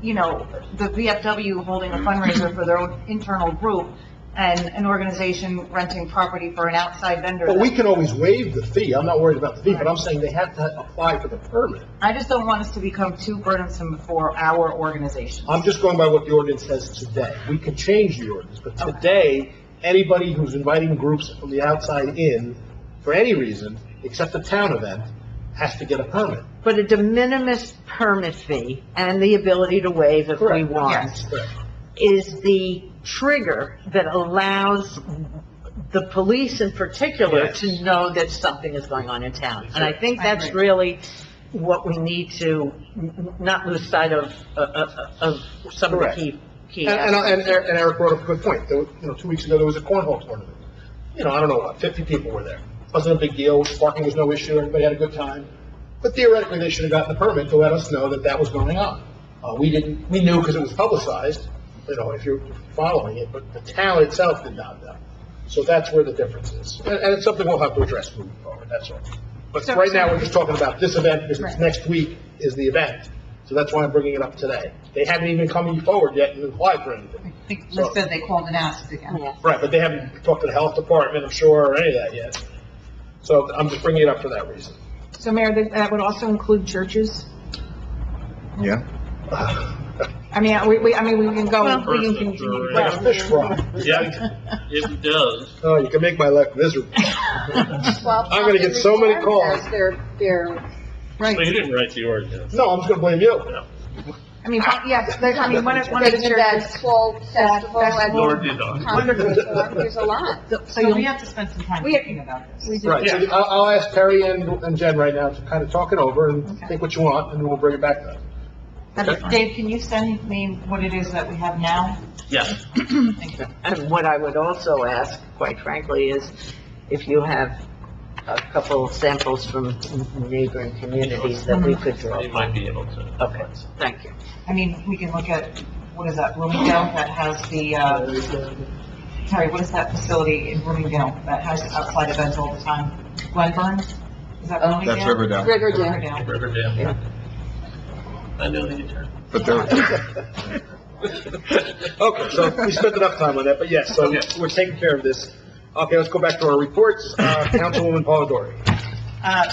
the VFW holding a fundraiser for their own internal group and an organization renting property for an outside vendor. But we can always waive the fee, I'm not worried about the fee, but I'm saying they have to apply for the permit. I just don't want us to become too burdensome for our organization. I'm just going by what the ordinance says today. We can change the ordinance, but today, anybody who's inviting groups from the outside in, for any reason, except a town event, has to get a permit. But a de minimis permit fee and the ability to waive if we Correct. want Yes. Correct. is the trigger that allows the police in particular Yes. to know that something is going on in town. And I think I that's agree. really what we need to not lose sight of some of the Correct. key And aspects. Eric brought up a good point. 2 weeks ago, there was a cornhole tournament. I don't know what, 50 people were there. Wasn't a big deal, parking was no issue, everybody had a good time. But theoretically, they should have gotten a permit to let us know that that was going on. We knew because it was publicized, if you're following it, but the town itself did not know. So that's where the difference is. And it's something we'll have to address moving forward, that's all. But So- right now, we're just talking about this event, because it's Right. next week is the event. So that's why I'm bringing it up today. They haven't even come forward yet and applied for anything. I think Liz said they called and asked again. Yeah. Right, but they haven't talked to the health department, I'm sure, or any of that yet. So I'm just bringing it up for that reason. So Mayor, that would also include churches? Yeah. We can go, Well, we can First, continue. Like a fish fry. Yeah, it does. Oh, you can make my life miserable. Well, I'm gonna get so many calls. They're, Right. Well, you didn't write the ordinance. No, I'm just gonna blame you. Yes, one of the that churches. fall festival at Nor did I. Concord Resort, there's a lot. So we have to spend some time We- thinking about this. We do. Right, so I'll ask Terry and Jen right now to kind of talk it over and think what you want, and then we'll bring it back to them. Dave, can you send me what it is that we have now? Yeah. And what I would also ask, quite frankly, is if you have a couple samples from neighboring communities that we could draw You from. might be able to. Okay, thank you. We can look at, what is that, Bloomingdale, that has the, Terry, what is that facility in Bloomingdale that has outside events all the time? Glenburn? Is that Bloomingdale? That's Riverdale. Riverdale. Riverdale. Yeah. I know the attorney. But they're, Okay, so we spent enough time on that, but yes, so we're taking care of this. Okay, let's go back to our reports. Councilwoman Polidori.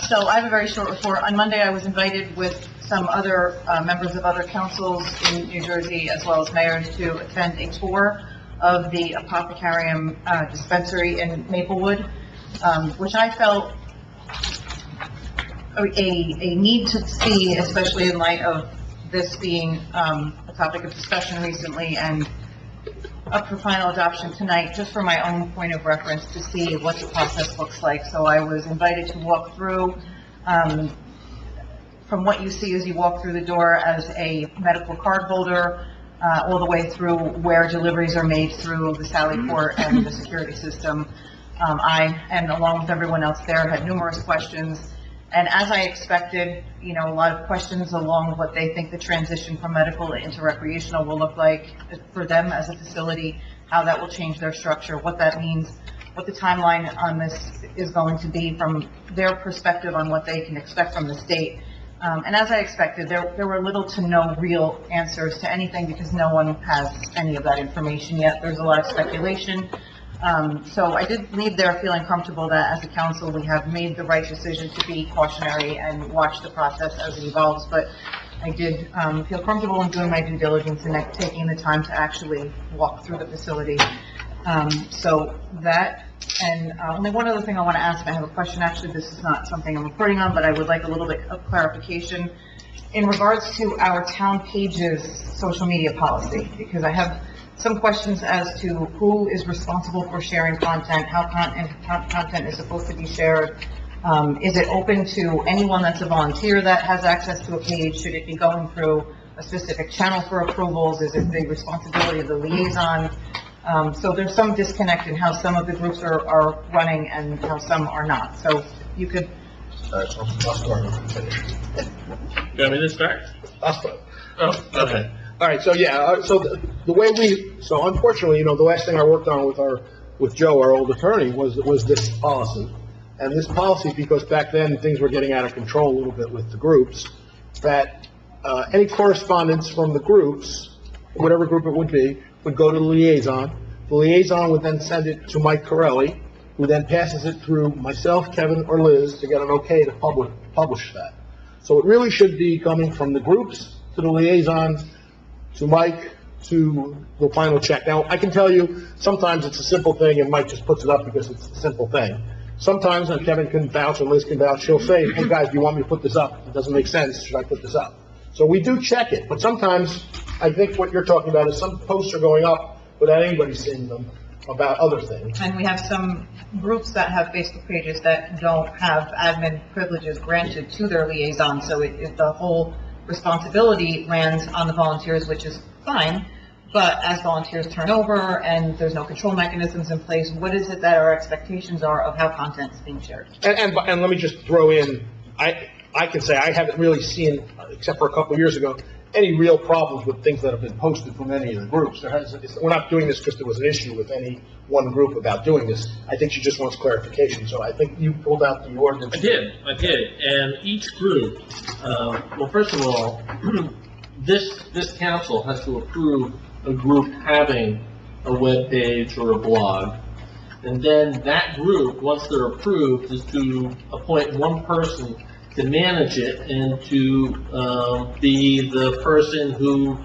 So I have a very short report. On Monday, I was invited with some other members of other councils in New Jersey, as well as mayors, to attend a tour of the Apothecarium dispensary in Maplewood, which I felt a need to see, especially in light of this being a topic of discussion recently and up for final adoption tonight, just for my own point of reference to see what the process looks like. So I was invited to walk through, from what you see as you walk through the door as a medical card holder, all the way through where deliveries are made through the Sally Port and the security system. I, and along with everyone else there, had numerous questions. And as I expected, you know, a lot of questions along what they think the transition from medical into recreational will look like for them as a facility, how that will change their structure, what that means, what the timeline on this is going to be from their perspective on what they can expect from the state. And as I expected, there were little to no real answers to anything because no one has any of that information yet. There's a lot of speculation. So I did leave there feeling comfortable that as a council, we have made the right decision to be cautionary and watch the process as it evolves. But I did feel comfortable in doing my due diligence and taking the time to actually walk through the facility. So that, and only one other thing I want to ask, I have a question, actually, this is not something I'm reporting on, but I would like a little bit of clarification in regards to our town pages social media policy, because I have some questions as to who is responsible for sharing content, how content is supposed to be shared. Is it open to anyone that's a volunteer that has access to a page? Should it be going through a specific channel for approvals? Is it the responsibility of the liaison? So there's some disconnect in how some of the groups are running and how some are not. So you could... I'll start. You want me to start? I'll start. Oh, okay. All right, so yeah, so the way so unfortunately, you know, the last thing I worked on with Joe, our old attorney, was this policy. And this policy, because back then things were getting out of control a little bit with the groups, that any correspondence from the groups, whatever group it would be, would go to the liaison. The liaison would then send it to Mike Corelli, who then passes it through myself, Kevin, or Liz to get an okay to publish that. So it really should be coming from the groups to the liaisons, to Mike, to the final check. Now, I can tell you, sometimes it's a simple thing and Mike just puts it up because it's a simple thing. Sometimes, and Kevin can vouch and Liz can vouch, she'll say, hey guys, do you want me to put this up? It doesn't make sense, should I put this up? So we do check it, but sometimes, I think what you're talking about is some posts are going up without anybody seeing them about other things. And we have some groups that have Facebook pages that don't have admin privileges granted to their liaison, so the whole responsibility lands on the volunteers, which is fine, but as volunteers turn over and there's no control mechanisms in place, what is it that our expectations are of how content is being shared? And let me just throw in, I can say I haven't really seen, except for a couple of years ago, any real problems with things that have been posted from any of the groups. We're not doing this because there was an issue with any one group about doing this. I think she just wants clarification. So I think you pulled out the ordinance. I did. And each group, well, first of all, this council has to approve a group having a web page or a blog. And then that group, once they're approved, is to appoint one person to manage it and to be the person who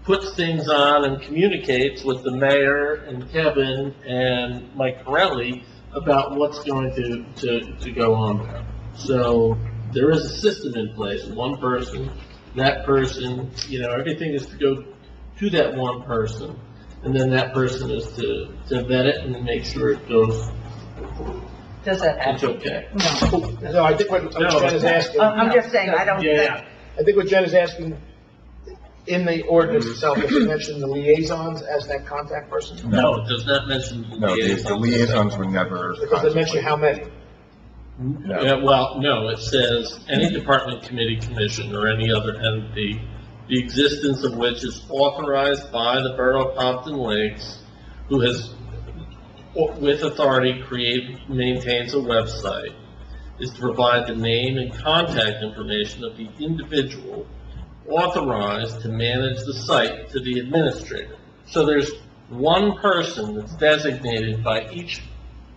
puts things on and communicates with the mayor and Kevin and Mike Corelli about what's going to go on there. So there is a system in place, one person, that person, you know, everything is to go to that one person, and then that person is to vet it and make sure it goes. Does that happen? It's okay. No. No, I think what Jen is asking. I'm just saying, I don't think... Yeah. I think what Jen is asking, in the ordinance itself, does it mention the liaisons as that contact person? No, it does not mention the No, liaison. the liaisons were never. Does it mention how many? No. Yeah, well, no, it says any department, committee, commission, or any other entity, the existence of which is authorized by the Borough of Pompton Lakes, who has, with authority, maintains a website, is to provide the name and contact information of the individual authorized to manage the site to the administrator. So there's one person that's designated by each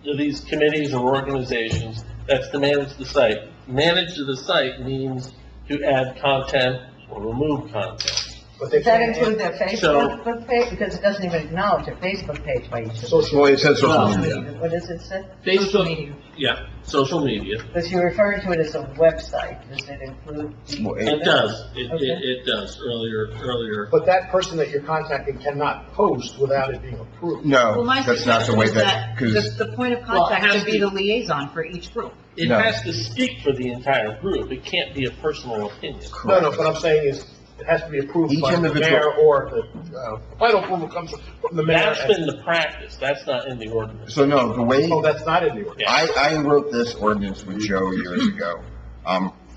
of these committees or organizations that's to manage the site. Manage the site means to add content or remove content. but they Does that can't include add their Facebook page? Because it doesn't even acknowledge their Facebook page by each of them. social. Well, it says social No. media. What does it say? Social media. Facebook, yeah, social media. Because you're referring to it as a website, does it include? Well, It does, Okay. it does, earlier. But that person that you're contacting cannot post without it being approved. Well, No, my that's not the way suggestion is that, that because, the point of Well, it contact has should be to- the liaison for each group. It No. has to speak for the entire group, it can't be a personal opinion. No, what I'm saying is, it has to be approved Each by the individual- mayor or the, final approval comes from the mayor. That's been the practice, that's not in the ordinance. so no, the way, Oh, that's not in the ordinance. I wrote this ordinance with Joe years ago.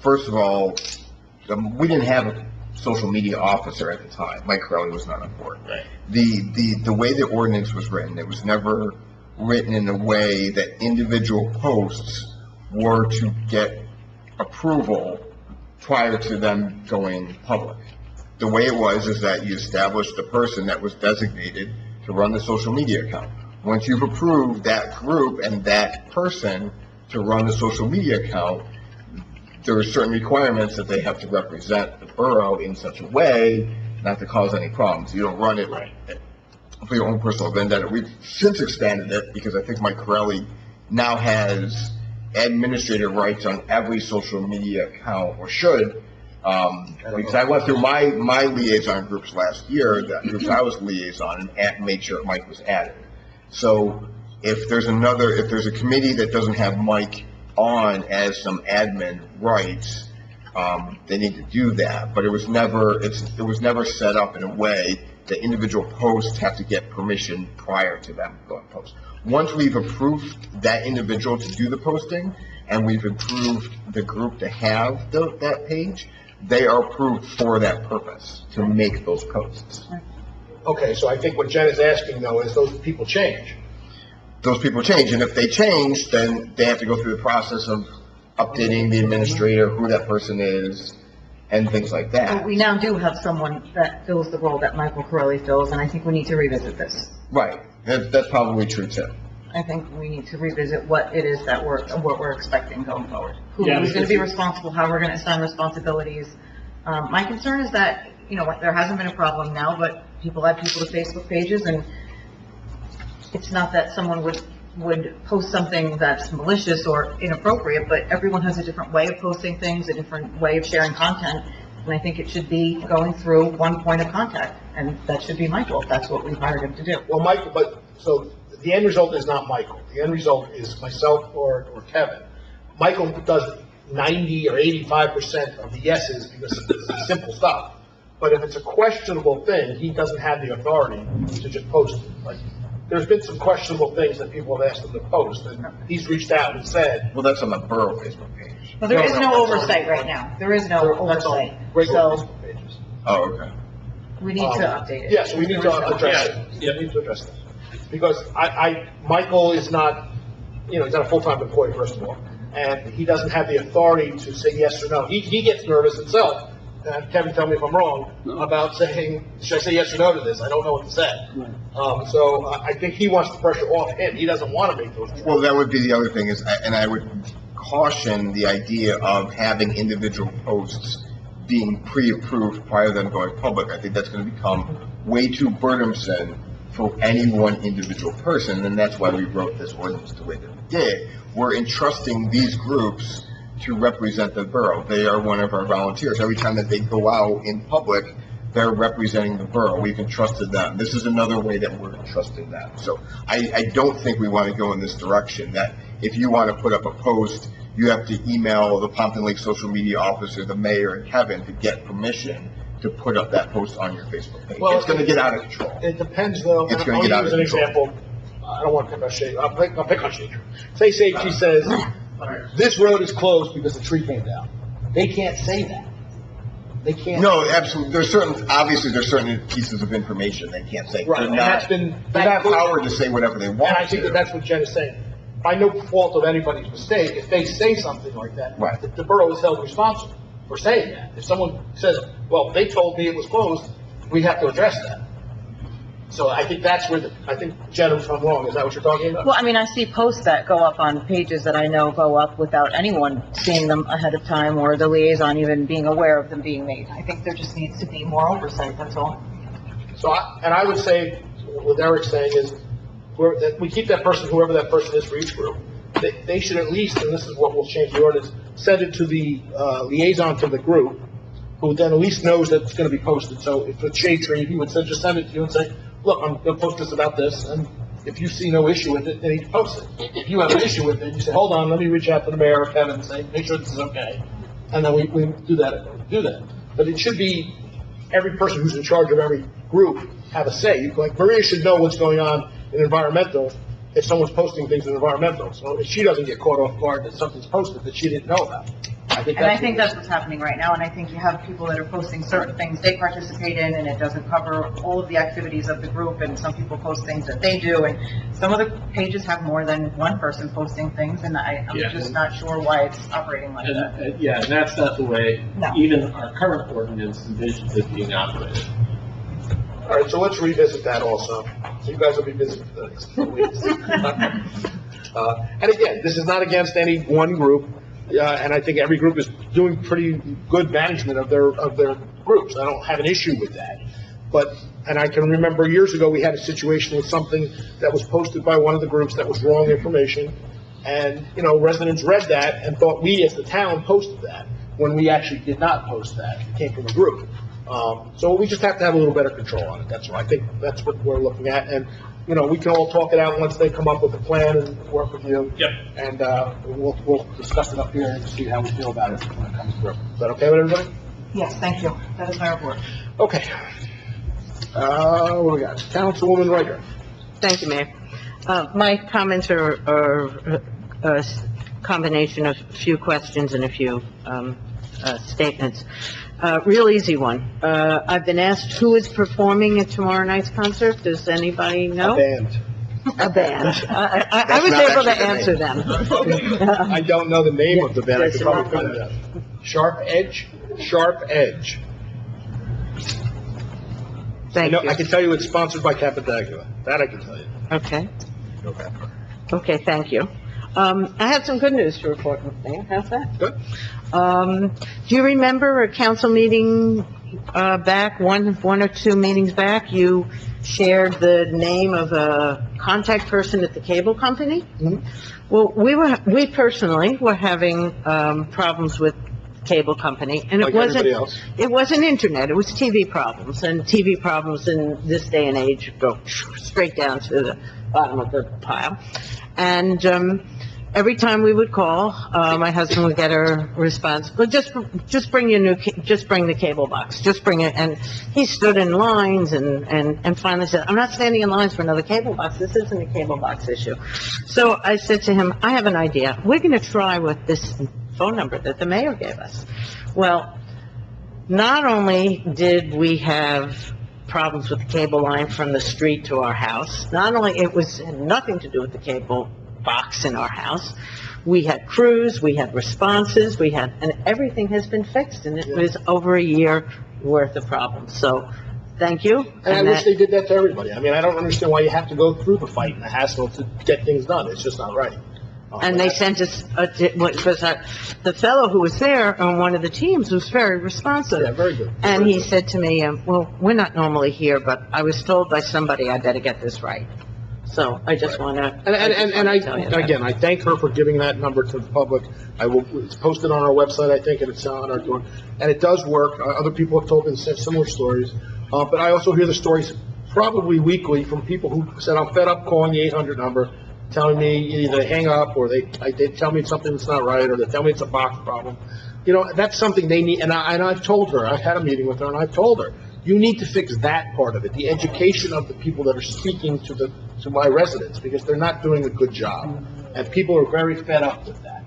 First of all, we didn't have a social media officer at the time. Mike Crowley was not on board. Right. The way the ordinance was written, it was never written in a way that individual posts were to get approval prior to them going public. The way it was is that you established a person that was designated to run the social media account. Once you've approved that group and that person to run the social media account, there are certain requirements that they have to represent the borough in such a way not to cause any problems. You don't run it for your own personal vendetta. We've since expanded it because I think Mike Corelli now has administrative rights on every social media account, or should. Because I went through my liaison groups last year, the groups I was liaison, and made sure Mike was added. So if there's a committee that doesn't have Mike on as some admin rights, they need to do that. But it was never set up in a way that individual posts have to get permission prior to them going post. Once we've approved that individual to do the posting, and we've approved the group to have that page, they are approved for that purpose, to make those posts. Okay, so I think what Jen is asking though is those people change. Those people change, and if they change, then they have to go through the process of updating the administrator, who that person is, and things like But that. we now do have someone that fills the role that Michael Corelli fills, and I think we need to revisit this. Right, that's probably true too. I think we need to revisit what it is that what we're expecting going forward. Who's Yeah, going to because be responsible, how we're going to assign responsibilities. My concern is that, there hasn't been a problem now, but people add people to Facebook pages, and it's not that someone would post something that's malicious or inappropriate, but everyone has a different way of posting things, a different way of sharing content, and I think it should be going through one point of contact, and that should be Michael, if that's what we've hired him to do. Well, Michael, so the end result is not Michael. The end result is myself or Kevin. Michael does 90 or 85% of the yeses because it's simple stuff. But if it's a questionable thing, he doesn't have the authority to just post it. Like, there's been some questionable things that people have asked him to post, and he's reached out and said, Well, that's on the borough Facebook page. Well, there is No, no that's oversight right now. There is no that's on oversight. regular So Facebook pages. Oh, okay. we need to update it. Yes, we need to address it. Yeah. We need to address this. Because Michael is not, he's not a full-time employee, first of all, and he doesn't have the authority to say yes or no. He gets nervous himself. Kevin, tell me if I'm wrong, about saying, should I say yes or no to this? I don't know what to say. So I think he wants the pressure off him. He doesn't want to make those choices. Well, that would be the other thing is, and I would caution the idea of having individual posts being pre-approved prior to them going public. I think that's going to become way too burdensome for any one individual person, and that's why we wrote this ordinance the way that we did. We're entrusting these groups to represent the borough. They are one of our volunteers. Every time that they go out in public, they're representing the borough. We've entrusted them. This is another way that we're entrusting them. So I don't think we want to go in this direction, that if you want to put up a post, you have to email the Pompton Lake social media officer, the mayor, and Kevin to get permission to put up that post on your Facebook page. Well, It's going to get out of control. It depends, though. It's gonna get out of I'll use an control. example. I don't want to pick on Shade. I'll pick on Shade. Say she says, this road is closed because the tree came down. They can't say that. They can't. No, absolutely. There's certain pieces of information they can't say. Right, and that's been. They're not empowered to say whatever they want And I think to. that's what Jen is saying. By no fault of anybody's mistake, if they say something like that, Right. the borough is held responsible for saying that. If someone says, well, they told me it was closed, we have to address that. So I think that's where I think, Jen, if I'm wrong, is that what you're talking about? Well, I mean, I see posts that go up on pages that I know go up without anyone seeing them ahead of time or the liaison even being aware of them being made. I think there just needs to be more oversight, that's all. So, I would say, what Eric's saying is, that we keep that person, whoever that person is for each group. They should at least, and this is what will change the ordinance, send it to the liaison to the group, who then at least knows that it's going to be posted. So if it's shade tree, he would just send it to you and say, look, I'm going to post this about this, and if you see no issue with it, then he posts it. If you have an issue with it, you say, hold on, let me reach out to the mayor or Kevin and say, make sure this is okay. And then we do that. But it should be every person who's in charge of every group have a say. Like, Maria should know what's going on in environmental if someone's posting things in environmental. So if she doesn't get caught off guard that something's posted that she didn't know about. I think that's what's happening right now, and I think you have people that are posting certain things they participate in, and it doesn't cover all of the activities of the group, and some people post things that they do, and some of the pages have more than one person posting things, and I'm just not sure why it's operating like that. And that's not the way No. even our current ordinance envisions it being operated. All right, so let's revisit that also. So you guys will be busy for the next 2 weeks. And again, this is not against any one group, and I think every group is doing pretty good management of their groups. I don't have an issue with that. And I can remember years ago, we had a situation with something that was posted by one of the groups that was wrong information, and, residents read that and thought we as the town posted that, when we actually did not post that. It came from a group. So we just have to have a little better control on it, that's all. I think that's what we're looking at, and, we can all talk it out once they come up with a plan and work with you. Yep. And, we'll discuss it up here and see how we feel about it when it comes through. Is that okay with everybody? Yes, thank you. That is my report. Okay. What do we got? Councilwoman Riker. Thank you, Mayor. My comments are a combination of a few questions and a few statements. Real easy one. I've been asked who is performing at tomorrow night's concert. Does anybody know? A band. A band. I was able to answer them. I don't know the name of the band. I could probably find it out. Sharp Edge? Sharp Edge. Thank you. I can tell you it's sponsored by Capitagua. That I can tell you. Okay. Okay, thank you. I have some good news to report, Mayor. How's that? Good. Do you remember a council meeting, back, one or two meetings back, you shared the name of a contact person at the cable company? Mhm. Well, we personally were having, problems with cable company, and Like everybody else. it wasn't internet, it was TV problems, and TV problems in this day and age go straight down to the bottom of the pile. And, every time we would call, my husband would get a response, well, just bring the cable box, just bring it. And he stood in lines and finally said, I'm not standing in lines for another cable box. This isn't a cable box issue. So I said to him, I have an idea. We're going to try with this phone number that the mayor gave us. Well, not only did we have problems with the cable line from the street to our house, not only it had nothing to do with the cable box in our house. We had crews, we had responses, and everything has been fixed, and it was over a year worth of problems. So, thank you. And I wish they did that to everybody. I mean, I don't understand why you have to go through the fight and the hassle to get things done. It's just not right. And they sent us, the fellow who was there on one of the teams was very responsive. Yeah, very good. And he said to me, well, we're not normally here, but I was told by somebody I better get this right. So I just want to... Again, I thank her for giving that number to the public. It's posted on our website, I think, and it's on our door. And it does work. Other people have told me similar stories. But I also hear the stories probably weekly from people who said, I'm fed up calling the 800 number, telling me either they hang up or they tell me something that's not right, or they tell me it's a box problem. That's something they need. And I've told her, I've had a meeting with her, and I've told her, you need to fix that part of it, the education of the people that are speaking to my residents, because they're not doing a good job. And people are very fed up with that.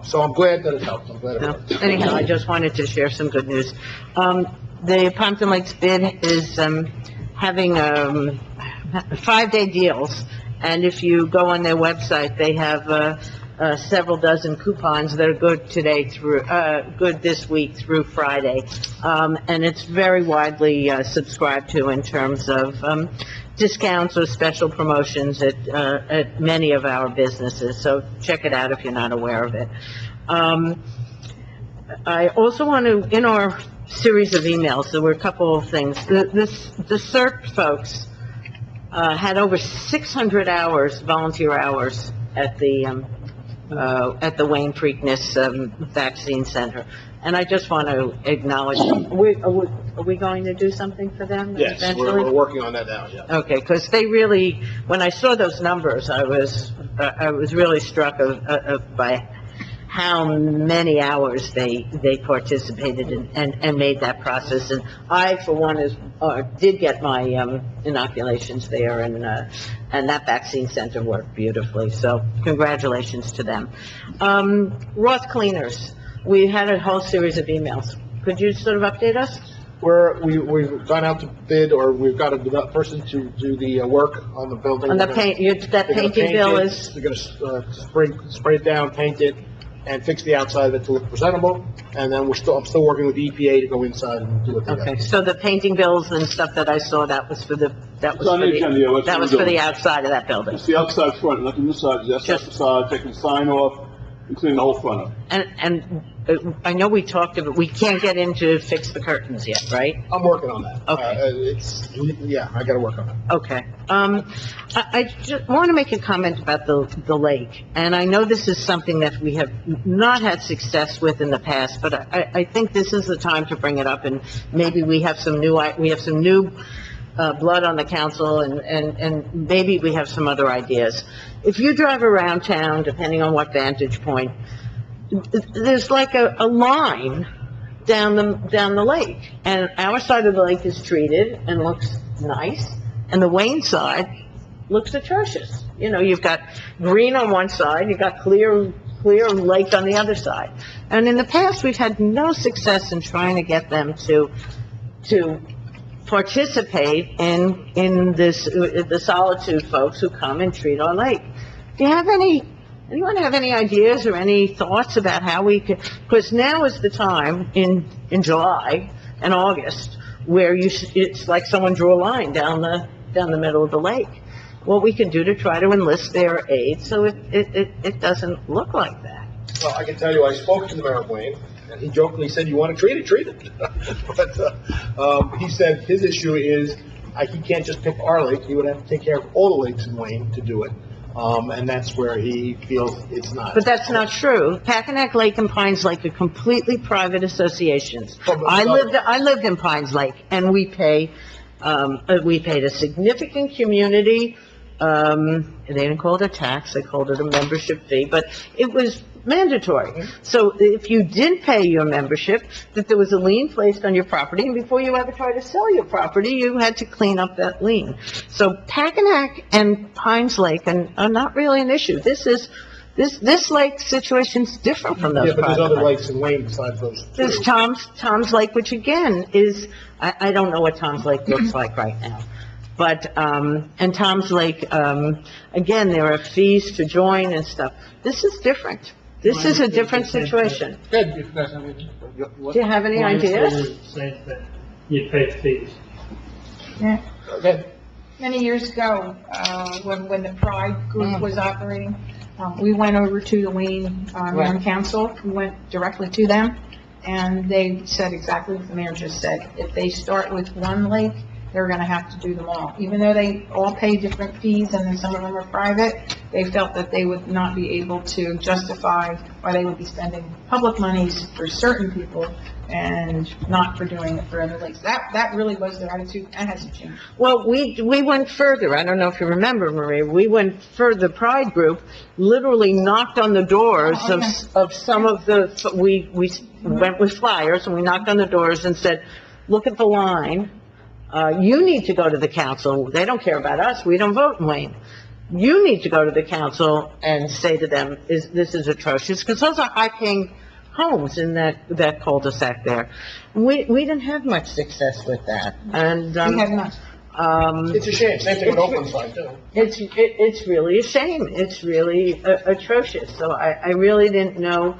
So I'm glad that it helped. I'm glad it worked. Anyhow, I just wanted to share some good news. The Pompton Lakes bid is having 5-day deals, and if you go on their website, they have several dozen coupons that are good good this week through Friday. And it's very widely subscribed to in terms of discounts or special promotions at many of our businesses, so check it out if you're not aware of it. I also want to, in our series of emails, there were a couple of things. The CERT folks had over 600 hours, volunteer hours, at the Wayne Preakness Vaccine Center. And I just want to acknowledge, are we going to do something for them Yes, eventually? we're working on that now, yeah. Okay, because they really, when I saw those numbers, I was really struck by how many hours they participated in and made that process. And I, for one, did get my inoculations there, and that vaccine center worked beautifully. So congratulations to them. Ross Cleaners, we had a whole series of emails. Could you sort of update us? We've gone out to bid, or we've got a person to do the work on the building. On the paint, that They're gonna painting paint bill it, is, they're gonna spray it down, paint it, and fix the outside of it to look presentable. And then I'm still working with the EPA to go inside and do what they got. okay, so the painting bills and stuff that I saw, that was for the It's on the agenda, yeah, let's that do was it. for the outside of that building. It's the outside front, not the inside, that's the Just- facade, taking the sign off, and cleaning the whole front up. And I know we talked about, we can't get in to fix the curtains yet, right? I'm working on that. Okay. I gotta work on that. Okay. I just want to make a comment about the lake. And I know this is something that we have not had success with in the past, but I think this is the time to bring it up, and maybe we have some new blood on the council, and maybe we have some other ideas. If you drive around town, depending on what vantage point, there's like a line down the lake, and our side of the lake is treated and looks nice, and the Wayne side looks atrocious. You know, you've got green on one side, you've got clear lake on the other side. And in the past, we've had no success in trying to get them to participate in the Solitude folks who come and treat our lake. Do you have anyone have any ideas or any thoughts about how we could, because now is the time in July and August where it's like someone drew a line down the middle of the lake. What we can do to try to enlist their aid so it doesn't look like that. Well, I can tell you, I spoke to the mayor of Wayne, and he jokingly said, "You want to treat it." But he said his issue is, he can't just pick our lake, he would have to take care of all the lakes in Wayne to do it. And that's where he feels it's not. But that's not true. Packanack Lake and Pines Lake are completely private associations. I lived in Pines Lake, and we paid a significant community, they didn't call it a tax, they called it a membership fee, but it was mandatory. So if you didn't pay your membership, that there was a lien placed on your property, and before you ever tried to sell your property, you had to clean up that lien. So Packanack and Pines Lake are not really an issue. This lake situation's different from those Yeah, but there's private other lakes. lakes in Wayne besides those two. There's Tom's Lake, which again is, I don't know what Tom's Lake looks like right now. But, and Tom's Lake, again, there are fees to join and stuff. This is different. This is a different situation. Good. Do you have any ideas? Says that you pay fees. Yeah. Okay. Many years ago, when the Pride group was operating, we went over to the Wayne, Mayor and Council. We went directly to them, and they said exactly what the mayor just said. If they start with one lake, they're gonna have to do them all. Even though they all pay different fees, and then some of them are private, they felt that they would not be able to justify why they would be spending public monies for certain people and not for doing it for other lakes. That really was their attitude, and hasn't changed. Well, we went further. I don't know if you remember, Maria. We went further. The Pride group literally knocked on the doors of some of the, we went with flyers, and we knocked on the doors and said, look at the line. You need to go to the council. They don't care about us. We don't vote in Wayne. You need to go to the council and say to them, this is atrocious, because those are high-paying homes in that cul-de-sac there. We didn't have much success with that, and, We have not. It's a shame. Same thing with Oaklandside, too. it's really a shame. It's really atrocious. So I really didn't know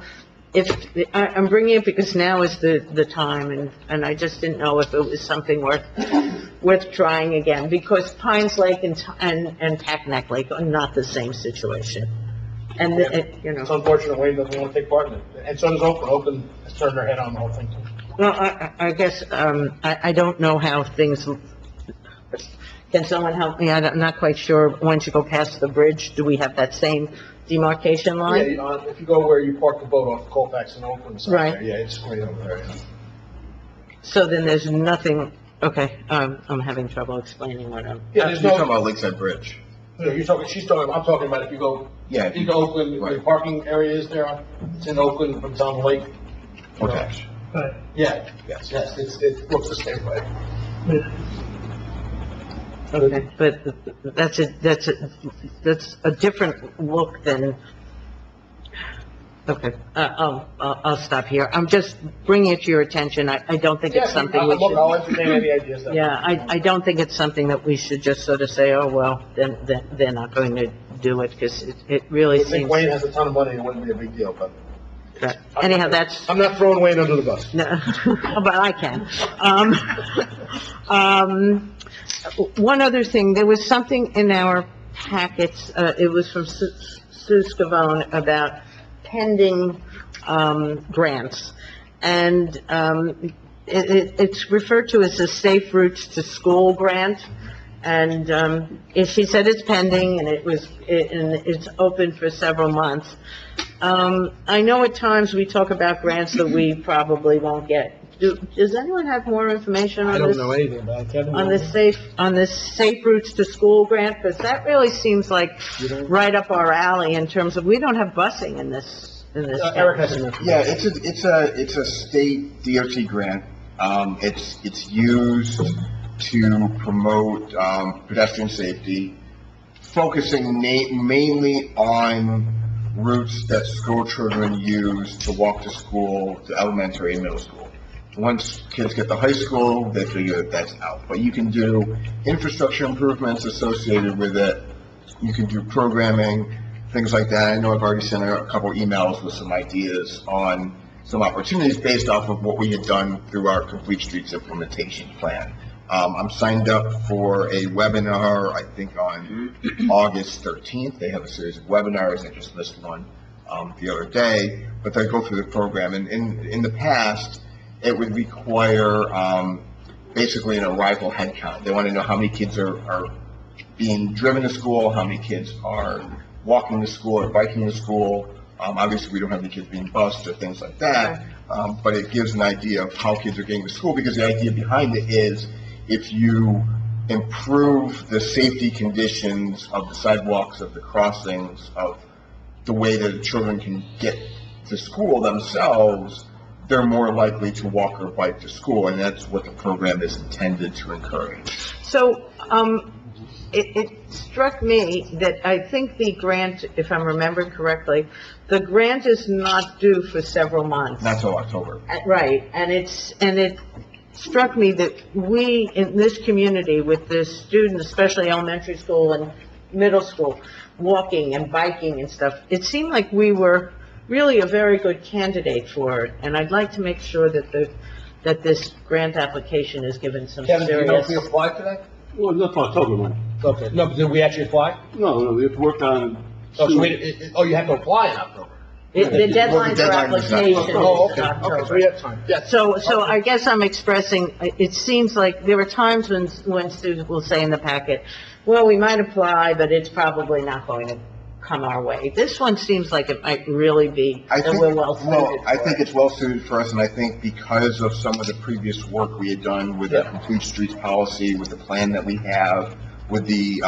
I'm bringing it because now is the time, and I just didn't know if it was something worth trying again, because Pines Lake and Packneck Lake are not the same situation. And, It's unfortunate Wayne doesn't want to take part in it, and so does Oakland. Oakland has turned their head on the whole thing, too. well, I guess, I don't know how things, can someone help me? I'm not quite sure. Once you go past the bridge, do we have that same demarcation line? Yeah, if you go where you park the boat off Colfax and Oakland side Right. there, yeah, it's great over there, yeah. So then there's nothing, okay, I'm having trouble explaining what I'm... Yeah, there's You're talking no, about Lakeside Bridge. you're talking, she's talking, I'm talking about if you go Yeah. into Oakland, where the parking area is there, it's in Oakland, but it's on the lake. Okay. Yeah, Yes. yes, it looks the same way. Okay, but that's a different look than, okay, I'll stop here. I'm just bringing it to your attention. I don't think it's something we Look, I'll should, entertain any ideas that. yeah, I don't think it's something that we should just sort of say, oh, well, then they're not going to do it, because it really I think seems, Wayne has a ton of money, it wouldn't be a big deal, but. anyhow, that's, I'm not throwing Wayne under the bus. no, but I can. One other thing, there was something in our packets, it was from Sue Scavone about pending, grants. And, it's referred to as a Safe Routes to School grant. And, she said it's pending, and it's open for several months. I know at times we talk about grants that we probably won't get. Does anyone have more information on I this? don't know anything about it, Kevin. On this Safe Routes to School grant? Because that really seems like right up our alley in terms of, we don't have busing in this Eric has town. some Yeah, it's a state DOT grant. It's used to promote, pedestrian safety, focusing mainly on routes that school children use to walk to school, to elementary and middle school. Once kids get to high school, they figure that that's out. But you can do infrastructure improvements associated with it. You can do programming, things like that. I know I've already sent a couple emails with some ideas on some opportunities based off of what we had done through our Complete Streets implementation plan. I'm signed up for a webinar, I think on August 13th. They have a series of webinars. I just missed one the other day, but they go through the program. And in the past, it would require basically an arrival head count. They want to know how many kids are being driven to school, how many kids are walking to school or biking to school. Obviously, we don't have any kids being bused or things like that, but it gives an idea of how kids are getting to school, because the idea behind it is if you improve the safety conditions of the sidewalks, of the crossings, of the way that children can get to school themselves, they're more likely to walk or bike to school, and that's what the program is intended to encourage. So, it struck me that I think the grant, if I'm remembering correctly, the grant is not due for several months. Not till October. Right, and it struck me that we, in this community, with the students, especially elementary school and middle school, walking and biking and stuff, it seemed like we were really a very good candidate for it, and I'd like to make sure that this grant application is given some Kevin, do you know if serious... we applied for that? Well, that's October, man. Okay, no, but did we actually apply? No, we have to work on. Oh, so you have to apply in October? The deadline for deadline is application Oh, is okay, okay, so October. we have time, yes. So I guess I'm expressing, it seems like there are times when students will say in the packet, well, we might apply, but it's probably not going to come our way. This one seems like it might really be, that we're well suited for. I think it's well suited for us, and I think because of some of the previous work we had done with the Complete Streets policy, with the plan that we have, with the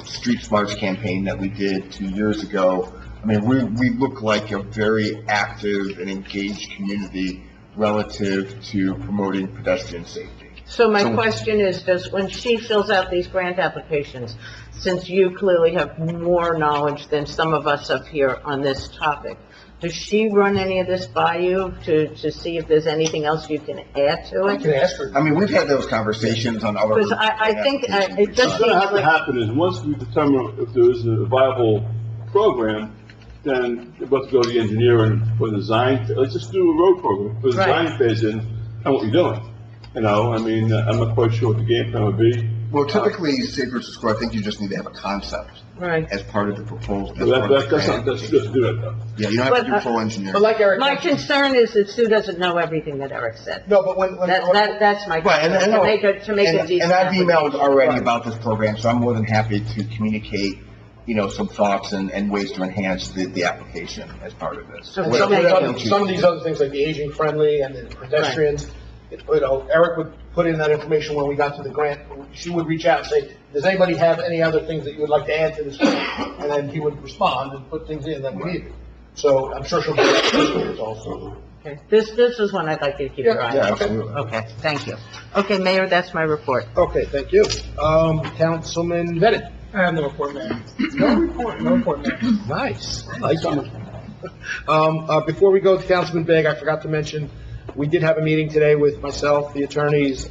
Street Smarts campaign that we did 2 years ago, I mean, we look like a very active and engaged community relative to promoting pedestrian safety. So my question is, when she fills out these grant applications, since you clearly have more knowledge than some of us up here on this topic, does she run any of this by you to see if there's anything else you can add to I it? can ask her. I mean, we've had those conversations on other. Because I think, it just What's going to have seems to like, happen is, once we determine if there is a viable program, then let's go to the engineer and for the design, let's just do a road program, put the design phase in, and what you're doing. You know, I mean, I'm not quite sure what the game plan would be. Well, typically, safe versus square, I think you just need to have a concept Right. as part of the proposal. So that's not, that's just do it though. Yeah, you don't have to do But, full engineering. But like Eric. My concern is that Sue doesn't know everything that Eric said. No, but when. That's my Right, and I concern, know. to make a And decent. I've emailed already Right. about this program, so I'm more than happy to communicate, you know, some thoughts and ways to enhance the application as part of this. Okay. Some of these other things, like the aging friendly and the pedestrians, you know, Eric would put in that information when we got to the grant. She would reach out and say, does anybody have any other things that you would like to add to this grant? And then he would respond and put things in that we needed. So I'm sure she'll do that also. Okay. This is one I'd like you to keep your eye Yeah, on. absolutely. Okay, thank you. Okay, Mayor, that's my report. Okay, thank you. Councilman Bennett. I have no report, Mayor. No report, Mayor. Nice. I like that. Before we go to Councilman Begg, I forgot to mention, we did have a meeting today with myself, the attorneys,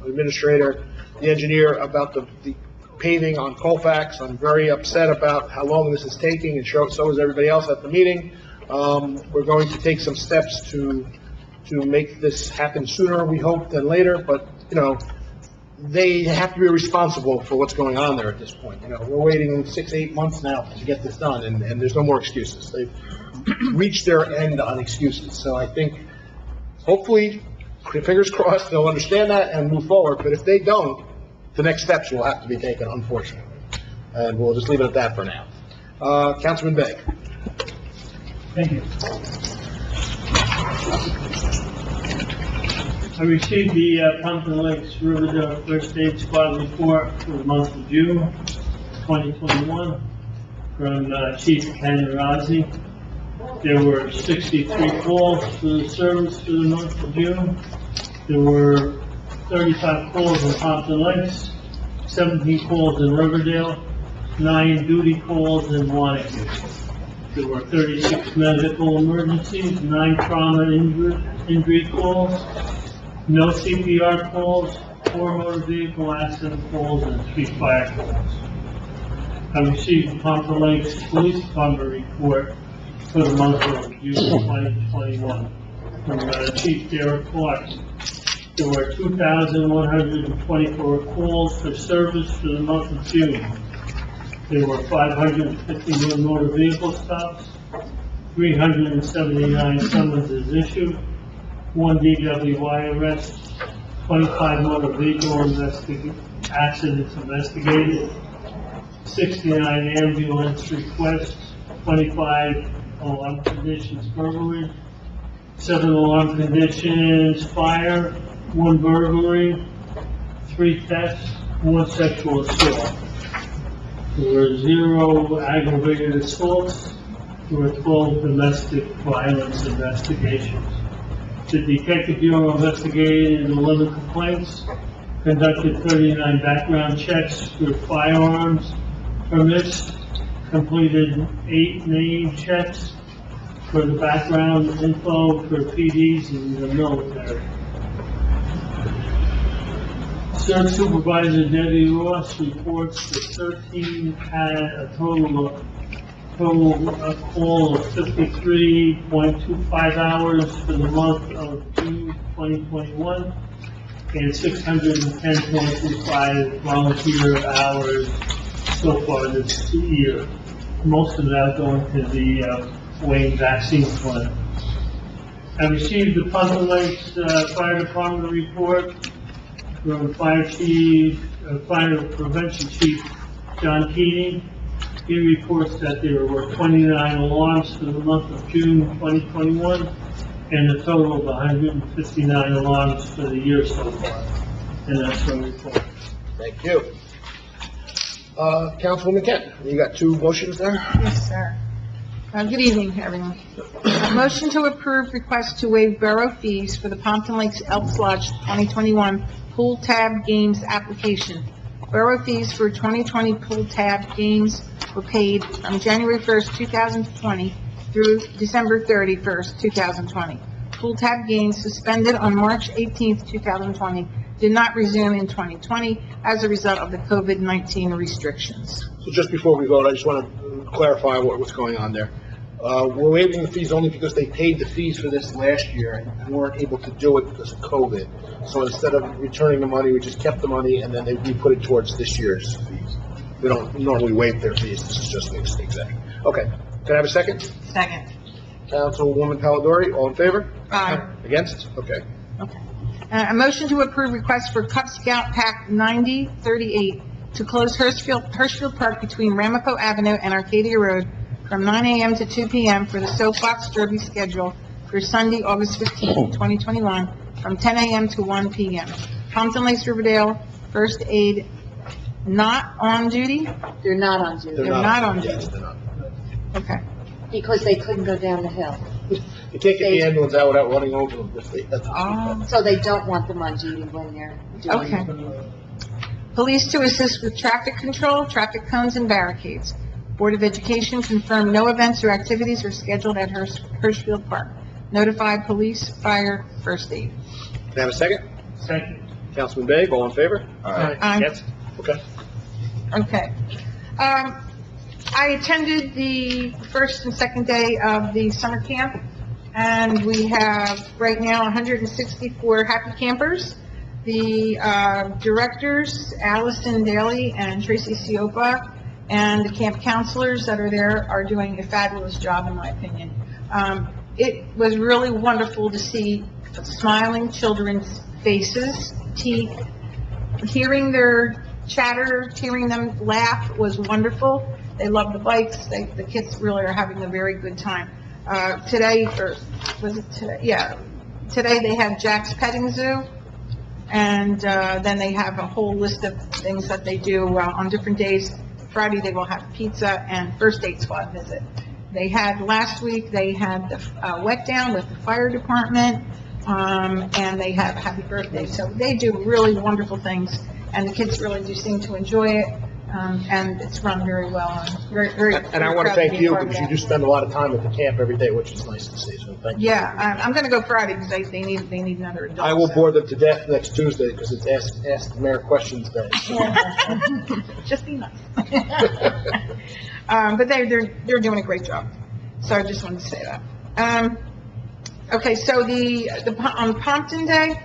administrator, the engineer, about the paving on Colfax. I'm very upset about how long this is taking, and so is everybody else at the meeting. We're going to take some steps to make this happen sooner, we hope, than later, but, you know, they have to be responsible for what's going on there at this point. You know, we're waiting 6-8 months now to get this done, and there's no more excuses. They've reached their end on excuses. So I think, hopefully, fingers crossed, they'll understand that and move forward. But if they don't, the next steps will have to be taken, unfortunately. And we'll just leave it at that for now. Councilman Begg. Thank you. I received the Pompton Lakes Riverdale First Aid Squad report for the month of June 2021 from Chief Ken Razzi. There were 63 calls for the service for the month of June. There were 35 calls in Pompton Lakes, 17 calls in Riverdale, 9 duty calls in Wanacue. There were 36 medical emergencies, 9 trauma injury calls, no CPR calls, 4 motor vehicle accident calls, and 3 fire calls. I received the Pompton Lakes Police Department report for the month of June 2021 from Chief Derek Clark. There were 2,124 calls for service for the month of June. There were 551 motor vehicle stops, 379 summonses issued, 1 DWI arrest, 25 motor vehicle accidents investigated, 69 ambulance requests, 25 alarm conditions burglary, 7 alarm conditions fire, 1 burglary, 3 thefts, 1 sexual assault. There were 0 aggravated assaults. There were 12 domestic violence investigations. The Detective Bureau investigated 11 complaints, conducted 39 background checks for firearms permits, completed 8 name checks for the background info for PDs in the military. Search Supervisor Debbie Ross reports that 13 had a total call of 53.25 hours for the month of June 2021 and 610.25 volunteer hours so far this year. Most of that going to the Wayne vaccine plan. I received the Pompton Lakes Fire Department report from Fire Prevention Chief John Keating. He reports that there were 29 alarms for the month of June 2021 and a total of 159 alarms for the year so far. And that's my report. Thank you. Councilwoman Kent, you got 2 motions there? Yes, sir. Good evening, everyone. A motion to approve request to waive borough fees for the Pompton Lakes Elks Lodge 2021 Pool Tab Games application. Borough fees for 2020 Pool Tab Games were paid from January 1st, 2020 through December 31st, 2020. Pool Tab Games suspended on March 18th, 2020, did not resume in 2020 as a result of the COVID-19 restrictions. So just before we vote, I just want to clarify what's going on there. We're waiving the fees only because they paid the fees for this last year and weren't able to do it because of COVID. So instead of returning the money, we just kept the money and then we put it towards this year's fees. We don't normally waive their fees, this is just an example. Okay, can I have a second? Second. Councilwoman Polidori, all in favor? Aye. Against? Okay. Okay. A motion to approve request for Cub Scout Pack 9038 to close Hirschfield Park between Ramapo Avenue and Arcadia Road from 9 a.m. to 2 p.m. for the Soapbox Derby schedule for Sunday, August 15, 2021, from 10 a.m. to 1 p.m. Pompton Lakes Riverdale First Aid not on duty? They're not on duty, They're not on Yes, duty. they're not. Okay. because they couldn't go down the hill. You can't get the ambulance out without running over them. If they- So they don't want them on duty when they're doing. Okay. Police to assist with traffic control, traffic cones, and barricades. Board of Education confirmed no events or activities are scheduled at Hirschfield Park. Notify police, fire, first aid. Can I have a second? Second. Councilman Bay, all in favor? Aye. Against? Okay. Okay. I attended the first and second day of the summer camp, and we have right now 164 happy campers. The directors, Allison Daly and Tracy Siopa, and the camp counselors that are there are doing a fabulous job, in my opinion. It was really wonderful to see smiling children's faces, hearing their chatter, hearing them laugh was wonderful. They love the bikes. The kids really are having a very good time. Today, or was it today? Yeah. Today they have Jack's Petting Zoo, and then they have a whole list of things that they do on different days. Friday they will have pizza and first aid squad visit. They had, last week, they had the wet down with the fire department, and they have happy birthday. So they do really wonderful things, and the kids really do seem to enjoy it, and it's run very well. I'm very And I want to proud thank be a you part of because you that. do spend a lot of time at the camp every day, which is nice to see, so thank you. Yeah, I'm gonna go Friday because they need another adult. I will so. bore them to death next Tuesday because it's Ask the Mayor Questions Day. Just be nice. But they're doing a great job. So I just wanted to say that. Okay, so on Pompton Day,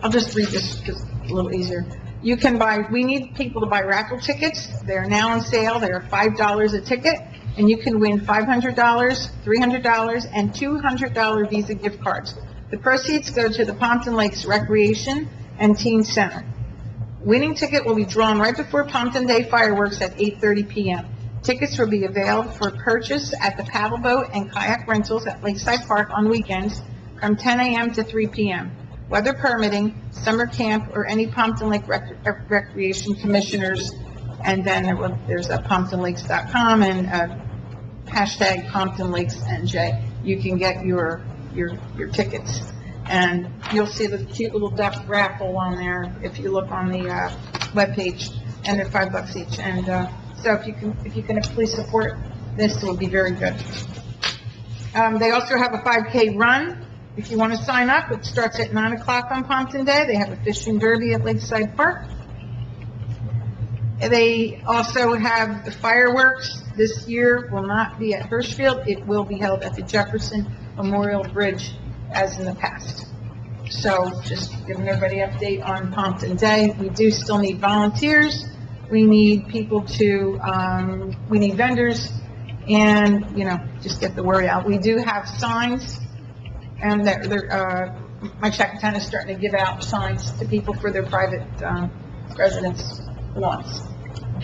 I'll just read this because it's a little easier. You can we need people to buy raffle tickets. They're now on sale. They're $5 a ticket, and you can win $500, $300, and $200 Visa gift cards. The proceeds go to the Pompton Lakes Recreation and Teen Center. Winning ticket will be drawn right before Pompton Day fireworks at 8:30 p.m. Tickets will be available for purchase at the paddle boat and kayak rentals at Lakeside Park on weekends from 10 a.m. to 3 p.m. Weather permitting, summer camp, or any Pompton Lake Recreation Commissioners, and then there's a PomptonLakes.com and hashtag PomptonLakesNJ. You can get your tickets. And you'll see the cute little duck raffle on there if you look on the webpage, and they're $5 each. And so if you can please support this, it will be very good. They also have a 5K run. If you want to sign up, it starts at 9 o'clock on Pompton Day. They have a fishing derby at Lakeside Park. They also have the fireworks. This year will not be at Hirschfield. It will be held at the Jefferson Memorial Bridge as in the past. So just giving everybody an update on Pompton Day. We do still need volunteers. We need people we need vendors, and, just get the word out. We do have signs, and my Shackatown is starting to give out signs to people for their private residence lawns.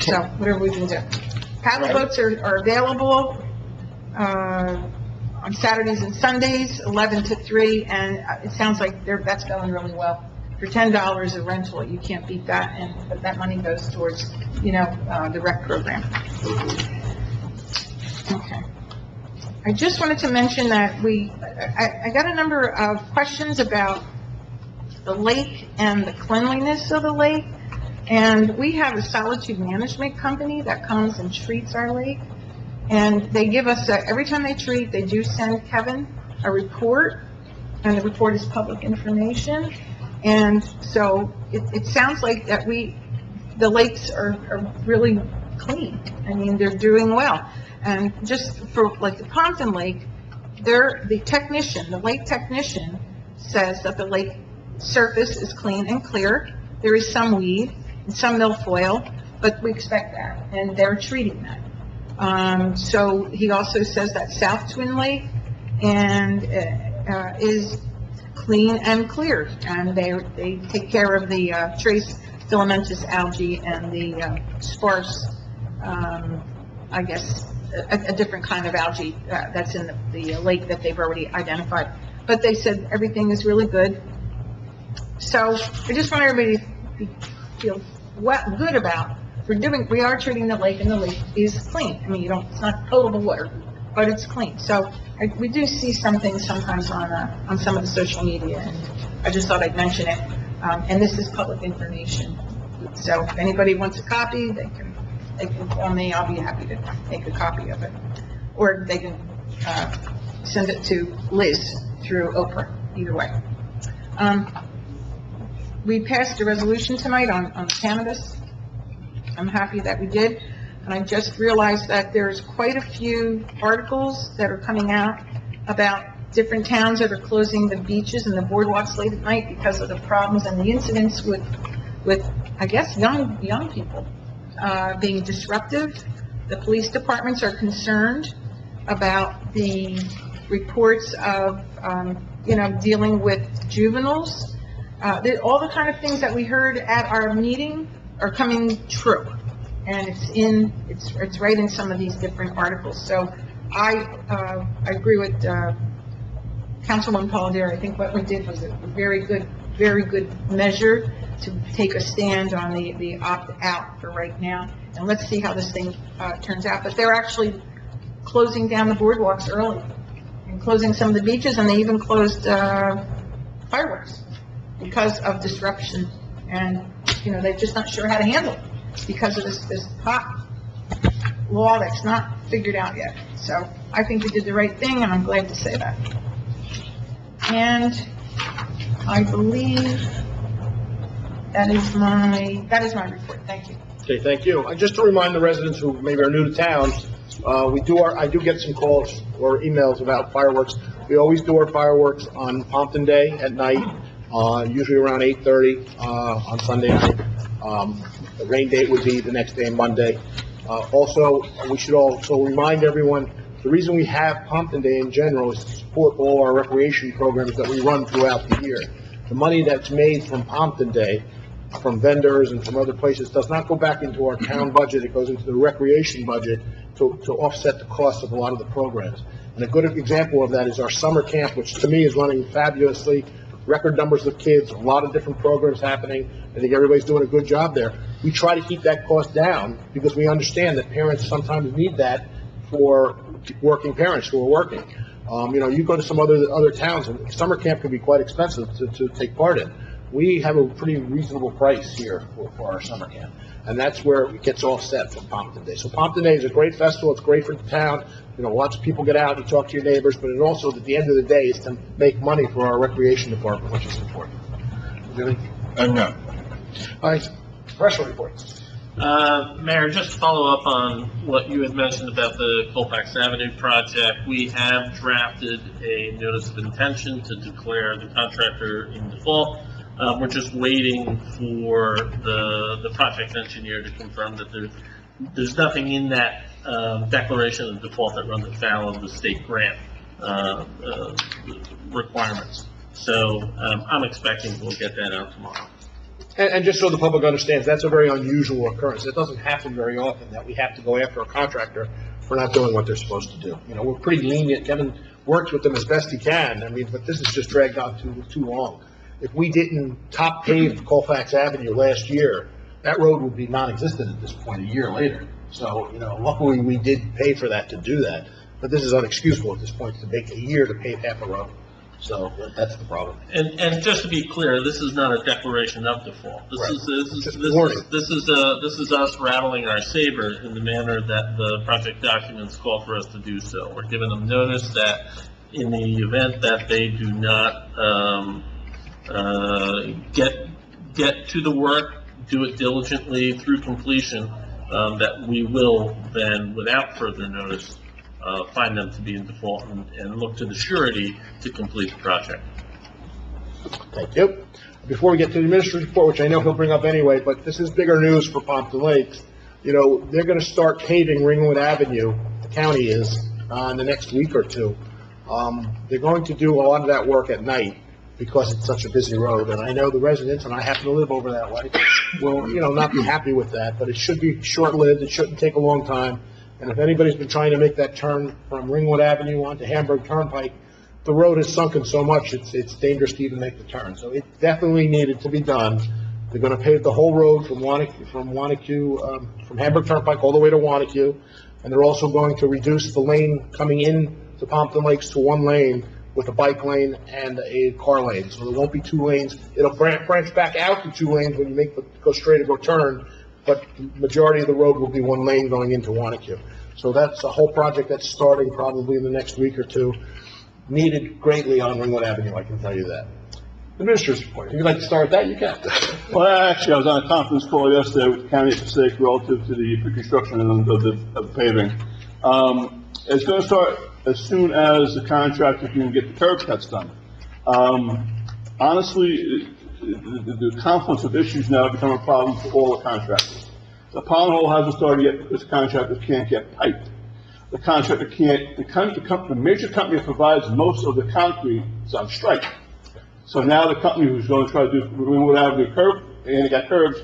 So whatever we can do. Paddle boats are available on Saturdays and Sundays, 11 to 3, and it sounds like that's going really well. For $10 a rental, you can't beat that, but that money goes towards, the rec program. Okay. I just wanted to mention that I got a number of questions about the lake and the cleanliness of the lake, and we have a solitude management company that comes and treats our lake. And they give us, every time they treat, they do send Kevin a report, and the report is public information. And so it sounds like that the lakes are really clean. I mean, they're doing well. And just for, like, the Pompton Lake, the lake technician says that the lake surface is clean and clear. There is some weed and some milfoil, but we expect that, and they're treating that. So he also says that South Twin Lake is clean and clear, and they take care of the trace filamentous algae and the sparse, I guess, a different kind of algae that's in the lake that they've already identified. But they said everything is really good. So I just want everybody to feel good about, we are treating the lake, and the lake is clean. I mean, it's not potable water, but it's clean. So we do see some things sometimes on some of the social media, and I just thought I'd mention it. And this is public information. So if anybody wants a copy, they can call me. I'll be happy to make a copy of it. Or they can send it to Liz through Oprah, either way. We passed a resolution tonight on cannabis. I'm happy that we did. And I just realized that there's quite a few articles that are coming out about different towns that are closing the beaches and the boardwalks late at night because of the problems and the incidents with I guess, young people being disruptive. The police departments are concerned about the reports of, dealing with juveniles. All the kind of things that we heard at our meeting are coming true. And it's right in some of these different articles. So I agree with Councilwoman Polidori. I think what we did was a very good measure to take a stand on the opt-out for right now. And let's see how this thing turns out. But they're actually closing down the boardwalks early and closing some of the beaches, and they even closed fireworks because of disruption. And, they're just not sure how to handle it because of this hot law that's not figured out yet. So I think we did the right thing, and I'm glad to say that. And I believe that is my report. Thank you. Okay, thank you. And just to remind the residents who maybe are new to town, I do get some calls or emails about fireworks. We always do our fireworks on Pompton Day at night, usually around 8:30 on Sunday night. The rain date would be the next day, Monday. Also, we should also remind everyone, the reason we have Pompton Day in general is to support all our recreation programs that we run throughout the year. The money that's made from Pompton Day, from vendors and from other places, does not go back into our town budget. It goes into the recreation budget to offset the cost of a lot of the programs. And a good example of that is our summer camp, which to me is running fabulously. Record numbers of kids, a lot of different programs happening. I think everybody's doing a good job there. We try to keep that cost down because we understand that parents sometimes need that for working parents who are working. You go to some other towns, and summer camp can be quite expensive to take part in. We have a pretty reasonable price here for our summer camp, and that's where it gets offset from Pompton Day. So Pompton Day is a great festival. It's great for the town. Lots of people get out, you talk to your neighbors, but it also, at the end of the day, is to make money for our recreation department, which is important. Really? No. All right, special reports. Mayor, just to follow up on what you had mentioned about the Colfax Avenue project, we have drafted a notice of intention to declare the contractor in default. We're just waiting for the project engineer to confirm that there's nothing in that declaration of default that runs afoul of the state grant requirements. So I'm expecting we'll get that out tomorrow. And just so the public understands, that's a very unusual occurrence. It doesn't happen very often that we have to go after a contractor for not doing what they're supposed to do. We're pretty lenient. Kevin works with them as best he can. But this is just dragged on too long. If we didn't top pave Colfax Avenue last year, that road would be non-existent at this point a year later. So, luckily we did pay for that to do that. But this is unexcusable at this point to make a year to pave half a road. So that's the problem. And just to be clear, this is not a declaration of default. This is us rattling our saber in the manner that the project documents call for us to do so. We're giving them notice that in the event that they do not get to the work, do it diligently through completion, that we will then, without further notice, find them to be in default and look to the surety to complete the project. Thank you. Before we get to the administrator's report, which I know he'll bring up anyway, but this is bigger news for Pompton Lakes. You know, they're gonna start paving Ringwood Avenue, the county is, in the next week or two. They're going to do a lot of that work at night because it's such a busy road, and I know the residents, and I happen to live over that way, will, you know, not be happy with that, but it should be short-lived, it shouldn't take a long time. And if anybody's been trying to make that turn from Ringwood Avenue onto Hamburg Turnpike, the road has sunken so much, it's dangerous to even make the turn. So it definitely needed to be done. They're gonna pave the whole road from Hamburg Turnpike all the way to Wanacue. And they're also going to reduce the lane coming in to Pompton Lakes to one lane with a bike lane and a car lane. So there won't be two lanes. It'll branch back out to two lanes when you go straight or go turn, but the majority of the road will be one lane going into Wanacue. So that's a whole project that's starting probably in the next week or two. Needed greatly on Ringwood Avenue, I can tell you that. The minister's report. If you'd like to start with that, you can. Well, actually, I was on a conference call yesterday with the county of Passaic relative to the pre-construction of the paving. It's going to start as soon as the contractor can get the curb cuts done. Honestly, the confluence of issues now become a problem for all the contractors. The pond hole hasn't started yet because the contractors can't get piped. The contractor can't, the major company that provides most of the concrete is on strike. So now the company who's going to try to do Ringwood Avenue curb, and it got curbs,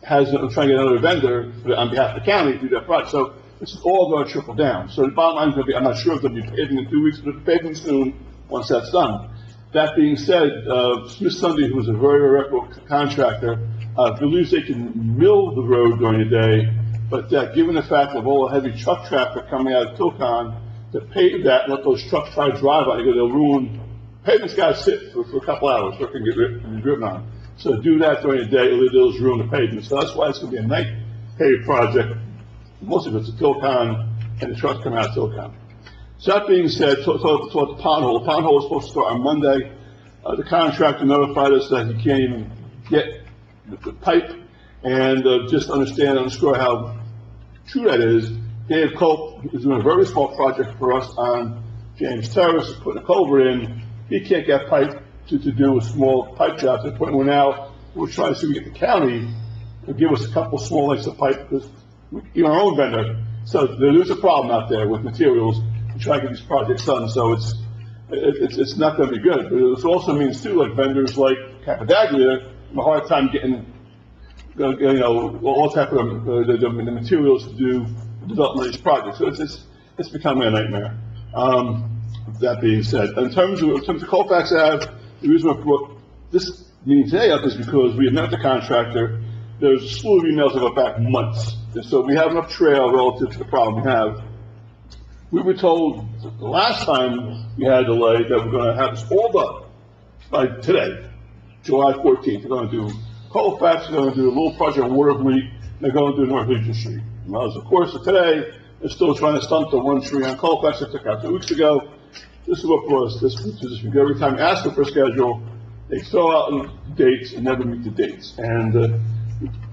trying to get another vendor on behalf of the county to do that project. So this is all going to trickle down. So the bottom line is going to be, I'm not sure if they'll be paving in 2 weeks, but they'll be paving soon once that's done. That being said, Smith Sunday, who is a very reputable contractor, believes they can mill the road during the day, but given the fact of all the heavy truck traffic coming out of Tilcon, to pave that and let those trucks try to drive on it, they'll ruin, pavement's got to sit for a couple hours so it can get driven on. So to do that during the day, it'll just ruin the pavement. So that's why it's going to be a night paved project. Most of it's a Tilcon, and the trucks come out of Tilcon. So that being said, the pond hole. The pond hole is supposed to start on Monday. The contractor notified us that he can't even get the pipe, and just underscore how true that is. Dave Culp is doing a very small project for us on James Terrace, putting a culvert in. He can't get pipe to do a small pipe job to the point where now we're trying to see if we get the county to give us a couple small lengths of pipe because we're our own vendor. So there's a problem out there with materials to try to get these projects done. So it's not going to be good. But it also means too, like vendors like Capadaglia have a hard time getting, all type of the materials to do the development of these projects. So it's becoming a nightmare. That being said, in terms of Colfax Ave, the reason I brought this meeting today up is because we have met the contractor. There's a slew of emails that go back months. And so we have enough trail relative to the problem we have. We were told the last time we had a delay that we're going to have this all done by today, July 14th. We're going to do Colfax, we're going to do a little project on Watervliet, and they're going to do North Legion Street. Well, of course, today, they're still trying to stump the one tree on Colfax that took out 2 weeks ago. This is what brought us this position. Every time you ask them for a schedule, they throw out dates and never meet the dates. And at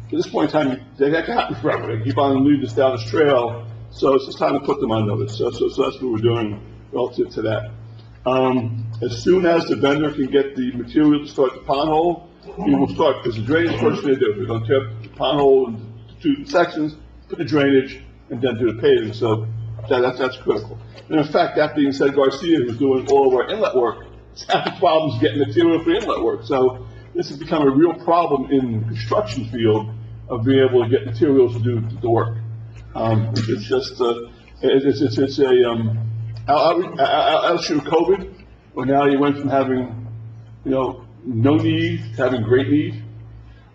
this point in time, they can't happen forever. They keep on leading us down this trail, so it's just time to put them on notice. So that's what we're doing relative to that. As soon as the vendor can get the material to start the pond hole, we will start, because the drainage is the first thing to do. We're going to tear the pond hole into 2 sections, put the drainage, and then do the paving. So that's critical. And in fact, that being said, Garcia, who's doing all of our inlet work, is having problems getting material for inlet work. So this has become a real problem in the construction field of being able to get materials to do the work. It's just, it's a, outshoot of COVID, where now you went from having, no need to having great need.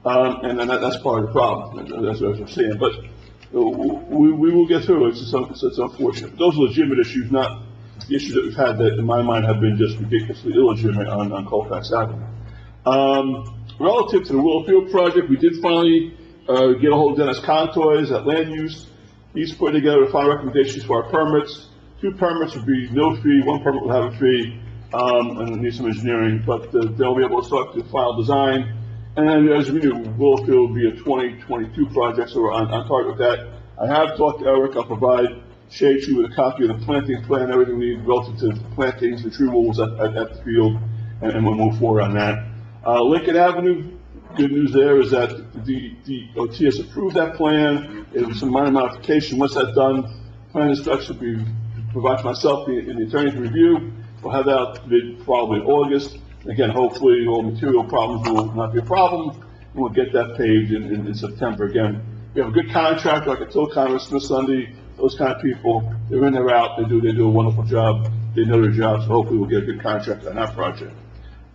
And then that's part of the problem. That's what I'm saying. But we will get through it. It's unfortunate. Those are legitimate issues, not the issues that we've had that, in my mind, have been just ridiculously illegitimate on Colfax Avenue. Relative to the Willowfield project, we did finally get a hold of Dennis Contoys at Land Use. He's putting together the final recommendations for our permits. 2 permits would be no fee, 1 permit will have a fee, and need some engineering, but they'll be able to start the final design. And as we knew, Willowfield will be a 2022 project, so we're on target with that. I have talked to Eric. I'll provide Shade Tree with a copy of the planting plan, everything we need relative to plantings, the tree removals at the field, and we'll move forward on that. Lincoln Avenue, good news there is that the DOT has approved that plan. It was some minor modification. Once that's done, plan instruction will be provided to myself and the attorney to review. We'll have that out probably in August. Again, hopefully all material problems will not be a problem, and we'll get that paved in September. Again, we have a good contractor, like I told Congress Smith Sunday, those kind of people, they're in, they're out, they do a wonderful job, they know their job, so hopefully we'll get a good contract on that project.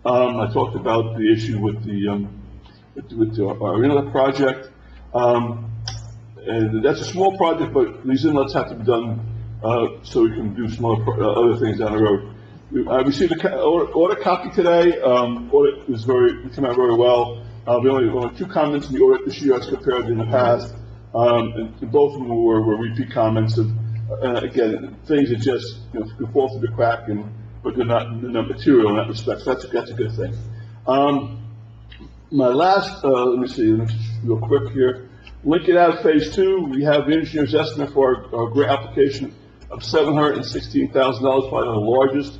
I talked about the issue with our inlet project, and that's a small project, but these inlets have to be done, so we can do some other things down the road. I received an audit copy today. Audit came out very well. We only 2 comments in the audit this year as compared to in the past. And both of them were repeat comments of, again, things that just, can fall through the crack, but they're not material in that respect. So that's a good thing. My last, let me see, real quick here. Lincoln Ave Phase 2, we have the engineer's estimate for our grant application of $716,000, probably the largest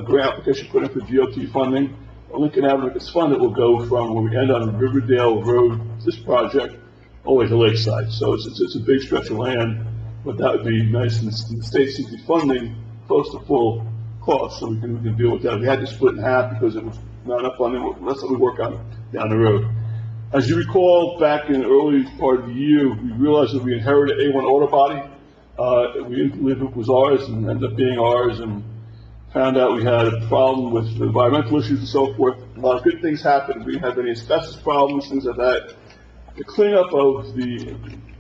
grant application put in for DOT funding. Lincoln Avenue gets funded will go from when we end on Riverdale Road, this project, all the way to Lakeside. So it's a big stretch of land, but that would be nice, and the state sees the funding close to full cost, so we can deal with that. We had to split in half because it was not enough funding. That's what we work on down the road. As you recall, back in the early part of the year, we realized that we inherited A1 auto body. We didn't believe it was ours, and ended up being ours, and found out we had a problem with environmental issues and so forth. A lot of good things happened. We didn't have any asbestos problems, things like that. The cleanup of the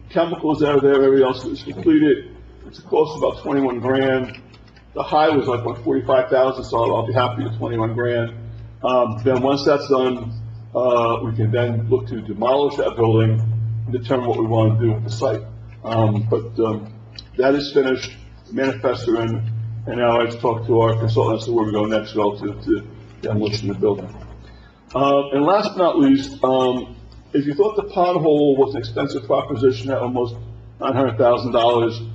chemicals that are there, everything else was completed. It's a cost of about 21 grand. The high was like 45,000, so I'll be happy with 21 grand. Then once that's done, we can then look to demolish that building and determine what we want to do with the site. That is finished, manifests are in, and now I have to talk to our consultant as to where we go next relative to demolition of the building. And last but not least, if you thought the pond hole was an expensive proposition at almost $900,000,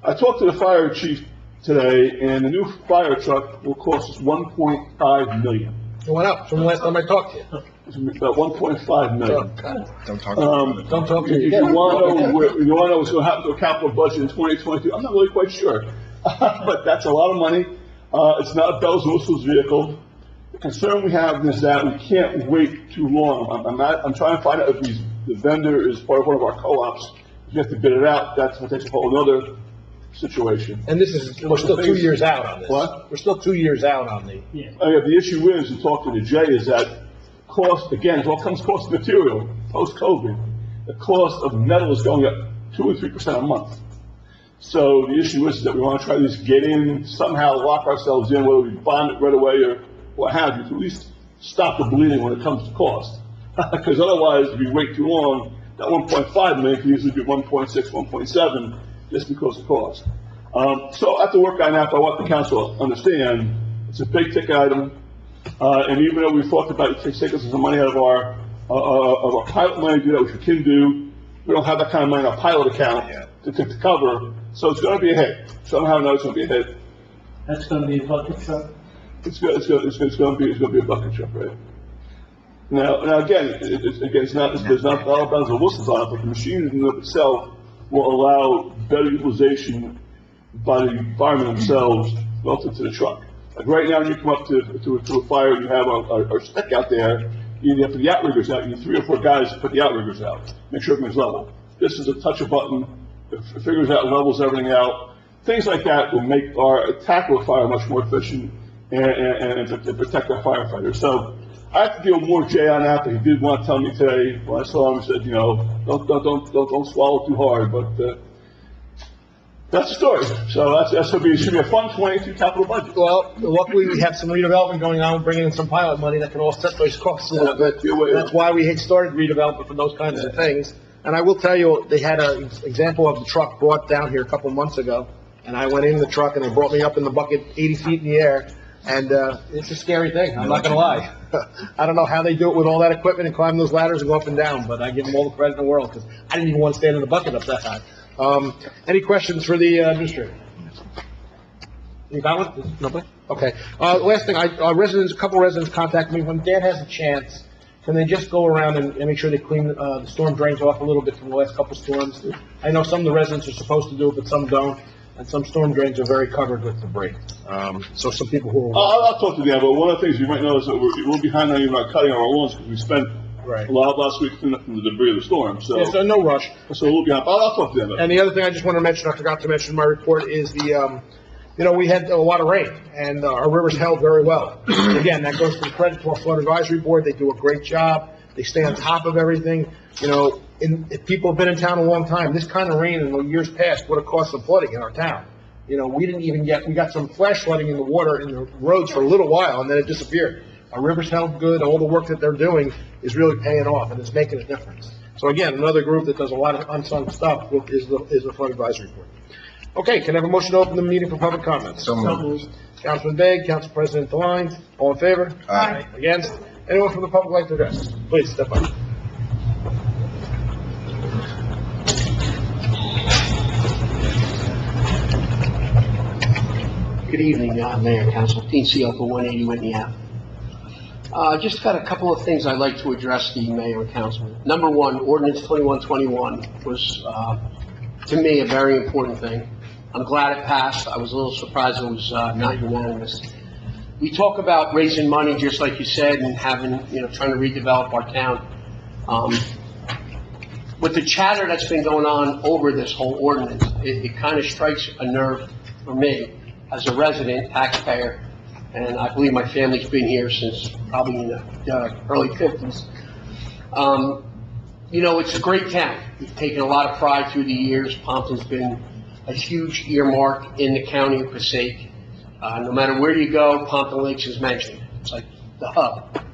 I talked to the fire chief today, and the new fire truck will cost us $1.5 million. It went up from the last time I talked to you. It's about $1.5 million. Don't talk to me. Don't talk to If you. you want to know what's going to happen to a capital budget in 2022, I'm not really quite sure. But that's a lot of money. It's not a bells and whistles vehicle. The concern we have is that we can't wait too long. I'm trying to find out if the vendor is part of one of our co-ops. If you have to bid it out, that's going to take a whole other situation. And we're still 2 years out on this. What? We're still 2 years out on the. Yeah. The issue is, and talking to Jay, is that cost, again, it all comes cost of material, post-COVID. The cost of metal is going up 2 or 3% a month. So the issue is that we want to try to just get in, somehow lock ourselves in, whether we bond it right away or what have you, to at least stop the bleeding when it comes to cost. Because otherwise, if we wait too long, that 1.5 million can easily be 1.6, 1.7, just because of cost. So I have to work on that, but I want the council to understand, it's a big ticket item. And even though we talked about taking some money out of our pilot money to do that, which we can do, we don't have that kind of money in our pilot account to cover. So it's going to be a hit. Somehow or another, it's going to be a hit. That's gonna be a bucket truck. It's going to be a bucket truck, right? Now again, there's not a lot of bells and whistles on it, but the machine in and of itself will allow better utilization by the firemen themselves relative to the truck. Like right now, when you come up to a fire, and you have our stick out there, you need to put the outriggers out. You need 3 or 4 guys to put the outriggers out. Make sure everything's level. This is a touch a button, it figures out, levels everything out. Things like that will make our tackle of fire much more efficient and to protect our firefighters. So I have to deal more with Jay on that, but he did want to tell me today, when I saw him, he said, don't swallow too hard, but that's the story. So that's going to should be a fun 22 capital budget. Well, luckily, we have some redevelopment going on, bringing in some pilot money that can offset those costs a little bit. That's why we had started redevelopment for those kinds of things. And I will tell you, they had an example of the truck brought down here a couple months ago, and I went in the truck, and they brought me up in the bucket 80 feet in the air, And, it's a scary thing, I'm not gonna lie. I don't know how they do it with all that equipment and climb those ladders and go up and down, but I give them all the credit in the world, because I didn't even want to stand in the bucket up that high. Any questions for the administrator? You got one? Nobody? Okay. Last thing, a couple residents contacted me, when Dad has a chance, can they just go around and make sure they clean, the storm drains off a little bit from the last couple storms? I know some of the residents are supposed to do it, but some don't, and some storm drains are very covered with debris. So some people who are... I'll talk to Dan, but one of the things you might notice that we're behind on even our cutting our lawns, because we spent a lot last week cleaning up from the debris of the storm, so. Yeah, so no rush. So we'll be behind, I'll talk to Dan. And the other thing I just want to mention, I forgot to mention in my report, is we had a lot of rain, and our rivers held very well. Again, that goes to the credit to our flood advisory board. They do a great job. They stay on top of everything. If people have been in town a long time, this kind of rain in the years past would have caused some flooding in our town. We got some flash flooding in the water in the roads for a little while, and then it disappeared. Our rivers held good. All the work that they're doing is really paying off, and it's making a difference. So again, another group that does a lot of unsung stuff is the flood advisory board. Okay, can I have a motion to open the meeting for public comments? So moved. Councilman Begg, Council President DeLine, all in favor? Aye. Against? Anyone from the public like to address? Please, step up. Good evening, Mayor and Council. Dean Seal for 180 Whitney Ave. Just got a couple of things I'd like to address the mayor and council. Number one, ordinance 2121 was, to me, a very important thing. I'm glad it passed. I was a little surprised it was not unanimous. We talk about raising money, just like you said, and having, trying to redevelop our town. With the chatter that's been going on over this whole ordinance, it kind of strikes a nerve for me as a resident, taxpayer, and I believe my family's been here since probably in the early 50s. It's a great town. We've taken a lot of pride through the years. Pompton's been a huge earmark in the county of Passaic. No matter where you go, Pompton Lakes is mentioned. It's like the hub.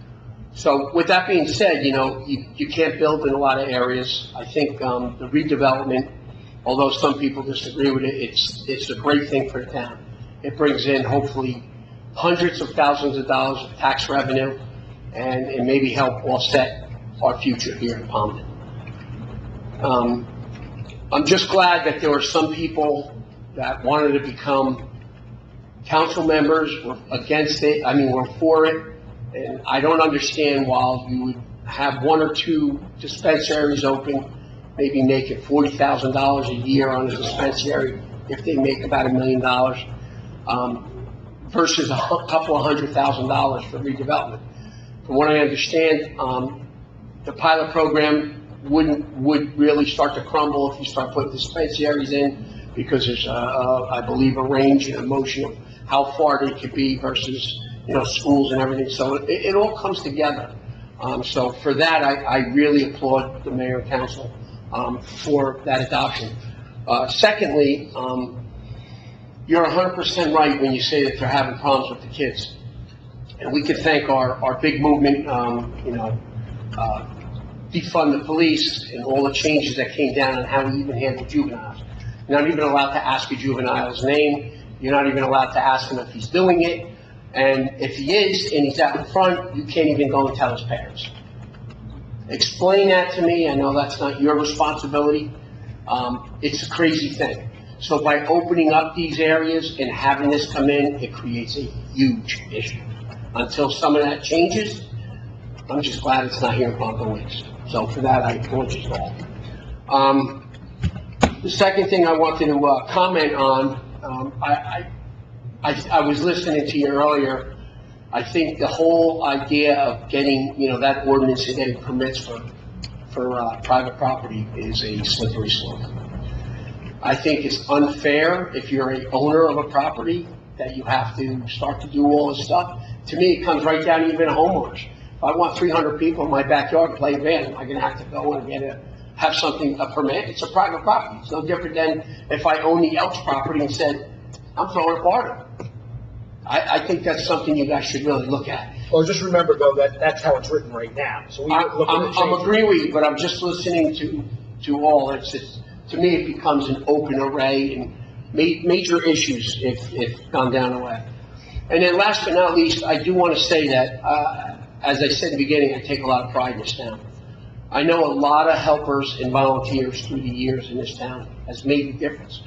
So with that being said, you can't build in a lot of areas. I think the redevelopment, although some people disagree with it, it's a great thing for the town. It brings in hopefully hundreds of thousands of dollars of tax revenue, and it maybe help offset our future here in Pompton. I'm just glad that there were some people that wanted to become council members, were against it, were for it, and I don't understand why you would have one or two dispensaries open, maybe make it $40,000 a year on a dispensary if they make about $1 million, versus a couple of $100,000 for redevelopment. From what I understand, the pilot program would really start to crumble if you start putting dispensaries in, because there's, I believe, a range and a motion of how far they could be versus, schools and everything. So it all comes together. So for that, I really applaud the mayor and council for that adoption. Secondly, you're 100% right when you say that they're having problems with the kids. And we could thank our big movement, defund the police and all the changes that came down and how we even handle juveniles. You're not even allowed to ask a juvenile's name. You're not even allowed to ask him if he's doing it. And if he is, and he's out in front, you can't even go and tell his parents. Explain that to me. I know that's not your responsibility. It's a crazy thing. So by opening up these areas and having this come in, it creates a huge issue. Until some of that changes, I'm just glad it's not here in Pompton Lakes. So for that, I applaud you all. The second thing I wanted to comment on, I was listening to you earlier. I think the whole idea of getting, that ordinance and getting permits for private property is a slippery slope. I think it's unfair if you're an owner of a property that you have to start to do all this stuff. To me, it comes right down to even homeowners. If I want 300 people in my backyard to play a band, am I going to have to go and have a permit? It's a private property. It's no different than if I own the Elks property and said, I'm throwing a party. I think that's something you guys should really look at. Well, just remember, though, that's how it's written right now. So I'm agreeing with you, but I'm just listening to all. To me, it becomes an open array and major issues if gone down the way. And then last but not least, I do want to say that, as I said in the beginning, I take a lot of pride in this town. I know a lot of helpers and volunteers through the years in this town has made a difference.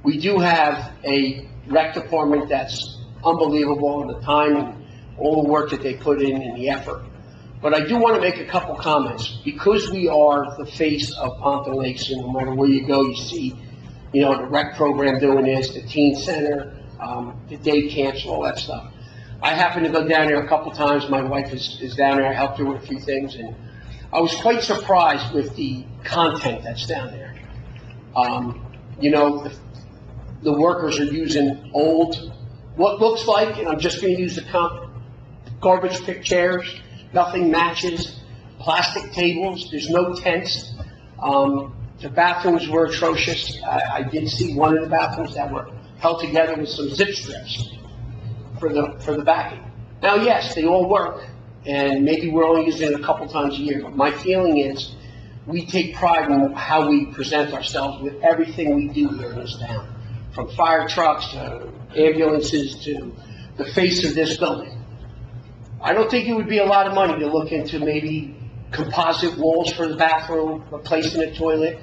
We do have a rec department that's unbelievable in the time and all the work that they put in and the effort. But I do want to make a couple comments. Because we are the face of Pompton Lakes, and no matter where you go, you see, the rec program doing this, the teen center, the day camps, all that stuff. I happen to go down there a couple times. My wife is down there. I helped her with a few things, and I was quite surprised with the content that's down there. The workers are using old, what looks like, and I'm just going to use the garbage pick chairs. Nothing matches. Plastic tables. There's no tents. The bathrooms were atrocious. I did see one of the bathrooms that were held together with some zip strips for the backing. Now, yes, they all work, and maybe we're only using it a couple times a year, but my feeling is we take pride in how we present ourselves with everything we do here in this town, from fire trucks to ambulances to the face of this building. I don't think it would be a lot of money to look into maybe composite walls for the bathroom, replacing a toilet,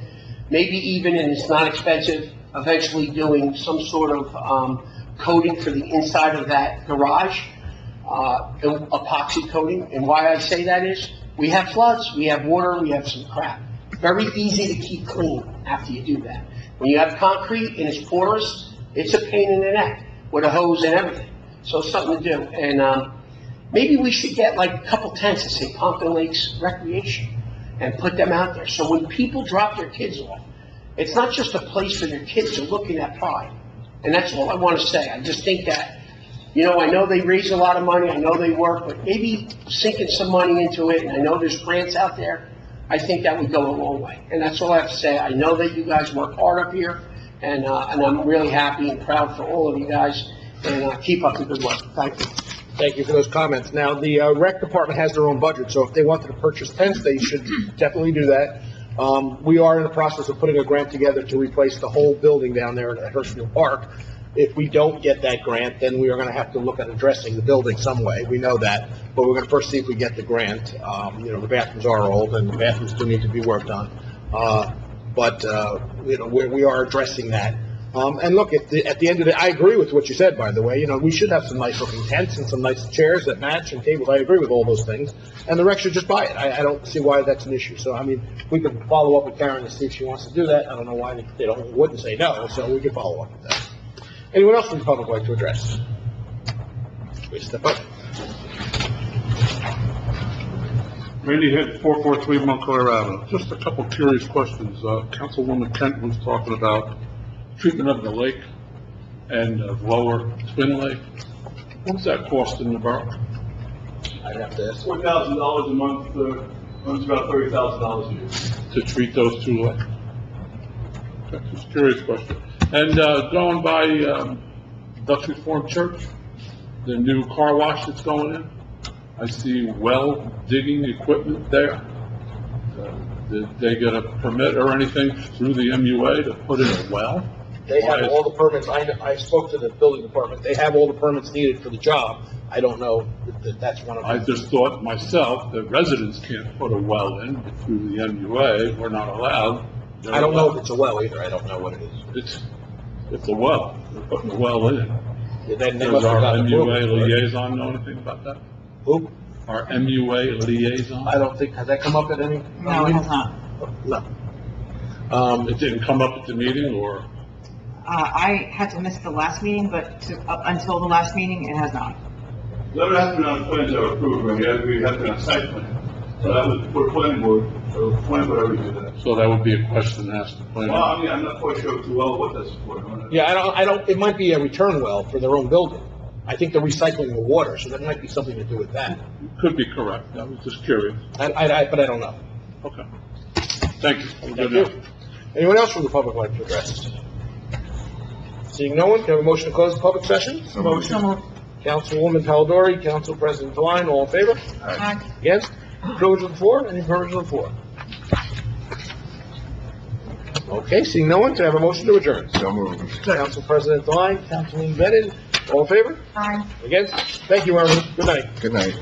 maybe even, and it's not expensive, eventually doing some sort of coating for the inside of that garage, epoxy coating. And why I say that is, we have floods, we have water, we have some crap. Very easy to keep clean after you do that. When you have concrete and it's porous, it's a pain in the neck with a hose and everything. So it's something to do. And maybe we should get like a couple tents that say Pompton Lakes Recreation and put them out there. So when people drop their kids off, it's not just a place for their kids to look in that pride. And that's all I want to say. I just think that, I know they raise a lot of money, I know they work, but maybe sinking some money into it, and I know there's grants out there, I think that would go a long way. And that's all I have to say. I know that you guys work hard up here, and I'm really happy and proud for all of you guys, and keep up the good work. Thank you. Thank you for those comments. Now, the rec department has their own budget, so if they wanted to purchase tents, they should definitely do that. We are in the process of putting a grant together to replace the whole building down there at Hurstfield Park. If we don't get that grant, then we are going to have to look at addressing the building some way. We know that, but we're going to first see if we get the grant. The bathrooms are old, and the bathrooms do need to be worked on. We are addressing that. And look, at the end of the, I agree with what you said, by the way. We should have some nice looking tents and some nice chairs that match and tables. I agree with all those things. And the rec should just buy it. I don't see why that's an issue. So, we could follow up with Karen to see if she wants to do that. I don't know why they wouldn't say no, so we could follow up with that. Anyone else from the public like to address? Please step up. Randy Hitt, 443 Montclair Avenue. Just a couple curious questions. Councilwoman Kent was talking about treatment of the lake and lower Twin Lake. What's that cost in the borough? I'd have to ask. $4,000 a month, it's about $30,000 a year. To treat those two lakes? Okay, just a curious question. And going by Dutch Reformed Church, the new car wash that's going in, I see well digging equipment there. Did they get a permit or anything through the MUA to put in a well? They have all the permits. I spoke to the building department. They have all the permits needed for the job. I don't know that that's one of them. I just thought myself that residents can't put a well in through the MUA. We're not allowed. I don't know if it's a well either. I don't know what it is. It's a well. They're putting a well in. Yeah, then they Does must have our gotten MUA approval, right? liaison know anything about that? Who? Our MUA liaison? I don't think, has that come up at any? No, it has not. No. It didn't come up at the meeting, or? I had to miss the last meeting, but up until the last meeting, it has not. That has been on plans that were approved, right? We have been on site plan. So that was for planning board, so planning board already did that. So that would be a question asked to planning. Well, I'm not quite sure too well what that's for. Yeah, I don't, it might be a return well for their own building. I think they're recycling the water, so that might be something to do with that. Could be correct. I was just curious. But I don't know. Okay. Thank you. Thank you. Anyone else from the public like to address? Seeing no one, can I have a motion to close the public session? So moved. Councilwoman Palladori, Council President Devine, all in favor? Aye. Against? Privilege of the floor? Any privilege of the floor? Okay, seeing no one, can I have a motion to adjourn? So moved. Council President Devine, Councilman Bennett, All in favor? Aye. Against? Thank you, everyone. Good night. Good night.